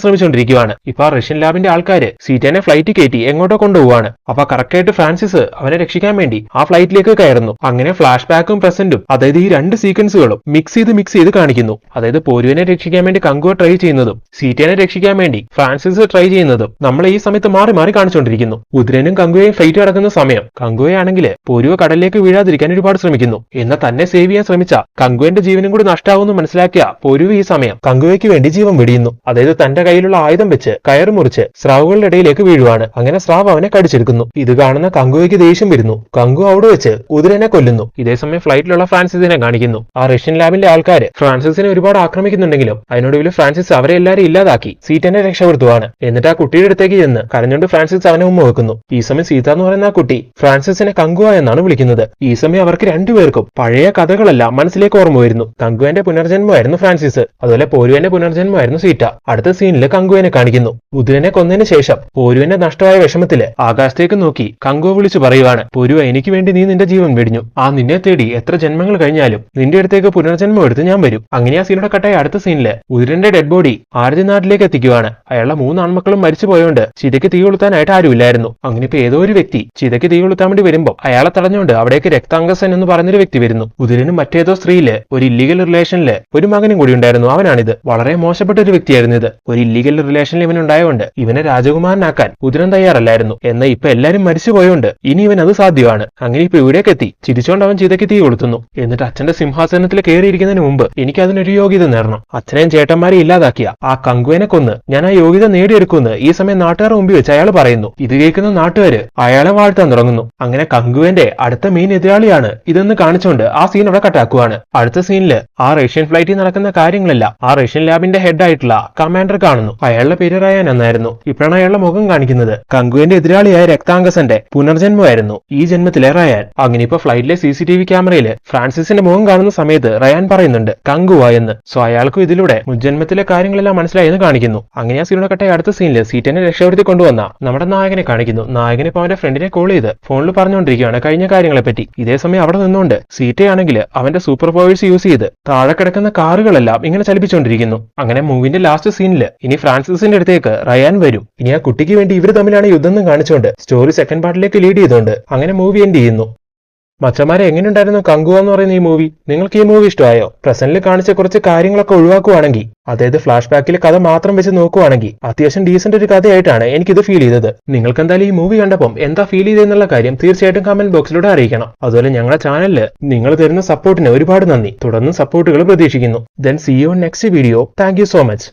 ശ്രമിച്ചുകൊണ്ടിരിക്കുകയാണ്. ഇപ്പൊ ആ റഷ്യൻ ലാബിന്റെ ആൾക്കാര് സീറ്റനെ ഫ്ലൈറ്റ് കയറ്റി എങ്ങോട്ടോ കൊണ്ടുപോവാണ്. അപ്പൊ കറക്റ്റ് ആയിട്ട് ഫ്രാൻസിസ് അവനെ രക്ഷിക്കാൻ വേണ്ടി ആ ഫ്ലൈറ്റിലേക്ക് കയറുന്നു. അങ്ങനെ ഫ്ലാഷ് ബാക്കും പ്രസന്റും, അതായത് ഈ രണ്ട് സീക്വൻസുകളും മിക്സ് ചെയ്ത് കാണിക്കുന്നു. അതായത് പോരുവിനെ രക്ഷിക്കാൻ വേണ്ടി കങ്കുവ ട്രൈ ചെയ്യുന്നതും സീറ്റനെ രക്ഷിക്കാൻ വേണ്ടി ഫ്രാൻസിസ് ട്രൈ ചെയ്യുന്നതും നമ്മൾ ഈ സമയത്ത് മാറി മാറി കാണിച്ചുകൊണ്ടിരിക്കുന്നു. ഉദരനും കങ്കുവയും ഫൈറ്റ് നടക്കുന്ന സമയം കങ്കുവയാണെങ്കിൽ പോരുവ കടലിലേക്ക് വീഴാതിരിക്കാൻ ഒരുപാട് ശ്രമിക്കുന്നു. എന്നാൽ തന്നെ സേവ് ചെയ്യാൻ ശ്രമിച്ച കങ്കുവന്റെ ജീവനും കൂടി നഷ്ടാവുമെന്ന് മനസ്സിലാക്കിയ പോരുവ ഈ സമയം കങ്കുവയ്ക്ക് വേണ്ടി ജീവൻ വെടിയുന്നു. അതായത് തന്റെ കയ്യിലുള്ള ആയുധം വെച്ച് കയറ് മുറിച്ച് സ്രാവുകളുടെ ഇടയിലേക്ക് വീഴുവാണ്. അങ്ങനെ സ്രാവ് അവനെ കടിച്ചെടുക്കുന്നു. ഇത് കാണുന്ന കങ്കുവയ്ക്ക് ദേഷ്യം വരുന്നു. കങ്കു അവിടെ വെച്ച് ഉദരനെ കൊല്ലുന്നു. ഇതേസമയം ഫ്ലൈറ്റിലുള്ള ഫ്രാൻസിസിനെ കാണിക്കുന്നു. ആ റഷ്യൻ ലാബിന്റെ ആൾക്കാര് ഫ്രാൻസിസിനെ ഒരുപാട് ആക്രമിക്കുന്നുണ്ടെങ്കിലും അതിനൊടുവിൽ ഫ്രാൻസിസ് അവരെ എല്ലാവരും ഇല്ലാതാക്കി സീറ്റനെ രക്ഷപ്പെടുത്തുവാണ്. എന്നിട്ട് ആ കുട്ടിയുടെ അടുത്തേക്ക് ചെന്ന് കരഞ്ഞുകൊണ്ട് ഫ്രാൻസിസ് അവനെ ഉമ്മ വെക്കുന്നു. ഈ സമയം സീത എന്ന് പറയുന്ന ആ കുട്ടി ഫ്രാൻസിസിനെ കങ്കുവ എന്നാണ് വിളിക്കുന്നത്. ഈ സമയം അവർക്ക് രണ്ടുപേർക്കും പഴയ കഥകളെല്ലാം മനസ്സിലേക്ക് ഓർമ്മ വരുന്നു. കങ്കുവന്റെ പുനർജന്മമായിരുന്നു ഫ്രാൻസിസ്, അതുപോലെ പോരുവന്റെ പുനർജന്മമായിരുന്നു സീറ്റ. അടുത്ത സീനിൽ കങ്കുവനെ കാണിക്കുന്നു. ഉദരനെ കൊന്നതിന് ശേഷം പോരുവന്റെ നഷ്ടമായ വിഷമത്തില് ആകാശത്തേക്ക് നോക്കി കങ്കുവ വിളിച്ചു പറയുവാണ്, പോരുവ, എനിക്ക് വേണ്ടി നീ നിന്റെ ജീവൻ വെടിഞ്ഞു. ആ നിന്നെ തേടി എത്ര ജന്മങ്ങൾ കഴിഞ്ഞാലും നിന്റെ അടുത്തേക്ക് പുനർജന്മം എടുത്ത് ഞാൻ വരും. അങ്ങനെ ആ സീനോടെ കട്ടായ അടുത്ത സീനില് ഉദരന്റെ ഡെഡ് ബോഡി ആരതി നാട്ടിലേക്ക് എത്തിക്കുവാണ്. അയാളുടെ 3 ആൺമക്കളും മരിച്ചു പോയോണ്ട് ചിതയ്ക്ക് തീ കൊളുത്താനായിട്ട് ആരുമില്ലായിരുന്നു. അങ്ങനെ ഇപ്പൊ ഏതോ ഒരു വ്യക്തി ചിതയ്ക്ക് തീ കൊളുത്താൻ വേണ്ടി വരുമ്പോൾ അയാളെ തടഞ്ഞുകൊണ്ട് അവിടേക്ക് രക്താംഗസൻ എന്ന് പറഞ്ഞൊരു വ്യക്തി വരുന്നു. ഉദരനും മറ്റേതോ സ്ത്രീയില് ഒരു ഇല്ലീഗൽ റിലേഷനില് ഒരു മകനും കൂടി ഉണ്ടായിരുന്നു. അവനാണിത്. വളരെ മോശപ്പെട്ട ഒരു വ്യക്തിയായിരുന്നു ഇത്. ഒരു ഇല്ലീഗൽ റിലേഷനിൽ ഇവനുണ്ടായതുകൊണ്ട് ഇവനെ രാജകുമാരനാക്കാൻ ഉദരൻ തയ്യാറല്ലായിരുന്നു. എന്നാൽ ഇപ്പൊ എല്ലാരും മരിച്ചു പോയോണ്ട് ഇനി ഇവൻ അത് സാധ്യമാണ്. അങ്ങനെ ഇപ്പൊ ഇവിടേക്ക് എത്തി ചിരിച്ചോണ്ട് അവൻ ചിതയ്ക്ക് തീ കൊളുത്തുന്നു. എന്നിട്ട് അച്ഛന്റെ സിംഹാസനത്തിൽ കയറിയിരിക്കുന്നതിന് മുമ്പ് എനിക്ക് അതിനൊരു യോഗ്യത നേടണം. അച്ഛനെയും ചേട്ടന്മാരെ ഇല്ലാതാക്കിയ ആ കങ്കുവനെ കൊന്ന് ഞാൻ ആ യോഗ്യത നേടിയെടുക്കുമെന്ന് ഈ സമയം നാട്ടുകാർ മുമ്പിൽ വെച്ച് അയാൾ പറയുന്നു. ഇത് കേൾക്കുന്ന നാട്ടുകാര് അയാളെ വാഴ്ത്താൻ തുടങ്ങുന്നു. അങ്ങനെ കങ്കുവന്റെ അടുത്ത മെയിൻ എതിരാളിയാണ് ഇതെന്ന് കാണിച്ചുകൊണ്ട് ആ സീൻ അവിടെ കട്ടാക്കുവാണ്. അടുത്ത സീനില് ആ റഷ്യൻ ഫ്ലൈറ്റിൽ നടക്കുന്ന കാര്യങ്ങളെല്ലാം ആ റഷ്യൻ ലാബിന്റെ ഹെഡ് ആയിട്ടുള്ള കമാൻഡർ കാണുന്നു. അയാളുടെ പേര് റയാൻ എന്നായിരുന്നു. ഇപ്പോഴാണ് അയാളുടെ മുഖം കാണിക്കുന്നത്. കങ്കുവന്റെ എതിരാളിയായ രക്താംഗസന്റെ പുനർജന്മമായിരുന്നു ഈ ജന്മത്തിലെ റയാൻ. അങ്ങനെ ഇപ്പൊ ഫ്ലൈറ്റിലെ CCTV ക്യാമറയില് ഫ്രാൻസിസിന്റെ മുഖം കാണുന്ന സമയത്ത് റയാൻ പറയുന്നുണ്ട് കങ്കുവ എന്ന്. സോ അയാൾക്കും ഇതിലൂടെ മുൻജന്മത്തിലെ കാര്യങ്ങളെല്ലാം മനസ്സിലായെന്ന് കാണിക്കുന്നു. അങ്ങനെ ആ സീനോടെ കട്ടായ അടുത്ത സീനില് സീറ്റനെ രക്ഷപ്പെടുത്തി കൊണ്ടുവന്ന നമ്മുടെ നായകനെ കാണിക്കുന്നു. നായകനെ ഇപ്പൊ അവന്റെ ഫ്രണ്ടിനെ കോൾ ചെയ്ത് ഫോണിൽ പറഞ്ഞുകൊണ്ടിരിക്കുകയാണ് കഴിഞ്ഞ കാര്യങ്ങളെ പറ്റി. ഇതേസമയം അവിടെ നിന്നുകൊണ്ട് സീറ്റയാണെങ്കിൽ അവന്റെ സൂപ്പർ പവേഴ്സ് യൂസ് ചെയ്ത് താഴെ കിടക്കുന്ന കാറുകളെല്ലാം ഇങ്ങനെ ചലിപ്പിച്ചുകൊണ്ടിരിക്കുന്നു. അങ്ങനെ മൂവിന്റെ ലാസ്റ്റ് സീനില് ഇനി ഫ്രാൻസിസിന്റെ അടുത്തേക്ക് റയാൻ വരും. ഇനി ആ കുട്ടിക്ക് വേണ്ടി ഇവർ തമ്മിലാണ് യുദ്ധം എന്ന് കാണിച്ചുകൊണ്ട് സ്റ്റോറി സെക്കൻഡ് പാർട്ടിലേക്ക് ലീഡ് ചെയ്തുകൊണ്ട് അങ്ങനെ മൂവി എൻഡ് ചെയ്യുന്നു. മച്ചന്മാരെ, എങ്ങനെയുണ്ടായിരുന്നു കങ്കുവ എന്ന് പറയുന്ന ഈ മൂവി? നിങ്ങൾക്ക് ഈ മൂവി ഇഷ്ടമായോ? പ്രസന്റിൽ കാണിച്ച കുറച്ച് കാര്യങ്ങളൊക്കെ ഒഴിവാക്കുവാണെങ്കിൽ, അതായത് ഫ്ലാഷ് ബാക്കിലെ കഥ മാത്രം വെച്ച് നോക്കുവാണെങ്കിൽ അത്യാവശ്യം ഡീസന്റ് ഒരു കഥയായിട്ടാണ് എനിക്കിത് ഫീൽ ചെയ്തത്. നിങ്ങൾക്ക് എന്തായാലും ഈ മൂവി കണ്ടപ്പം എന്താ ഫീൽ ചെയ്തെന്നുള്ള കാര്യം തീർച്ചയായിട്ടും കമന്റ് ബോക്സിലൂടെ അറിയിക്കണം. അതുപോലെ ഞങ്ങളുടെ ചാനലില് നിങ്ങൾ തരുന്ന സപ്പോർട്ടിന് ഒരുപാട് നന്ദി. തുടർന്ന് സപ്പോർട്ടുകൾ പ്രതീക്ഷിക്കുന്നു. Then see you next video. Thank you so much.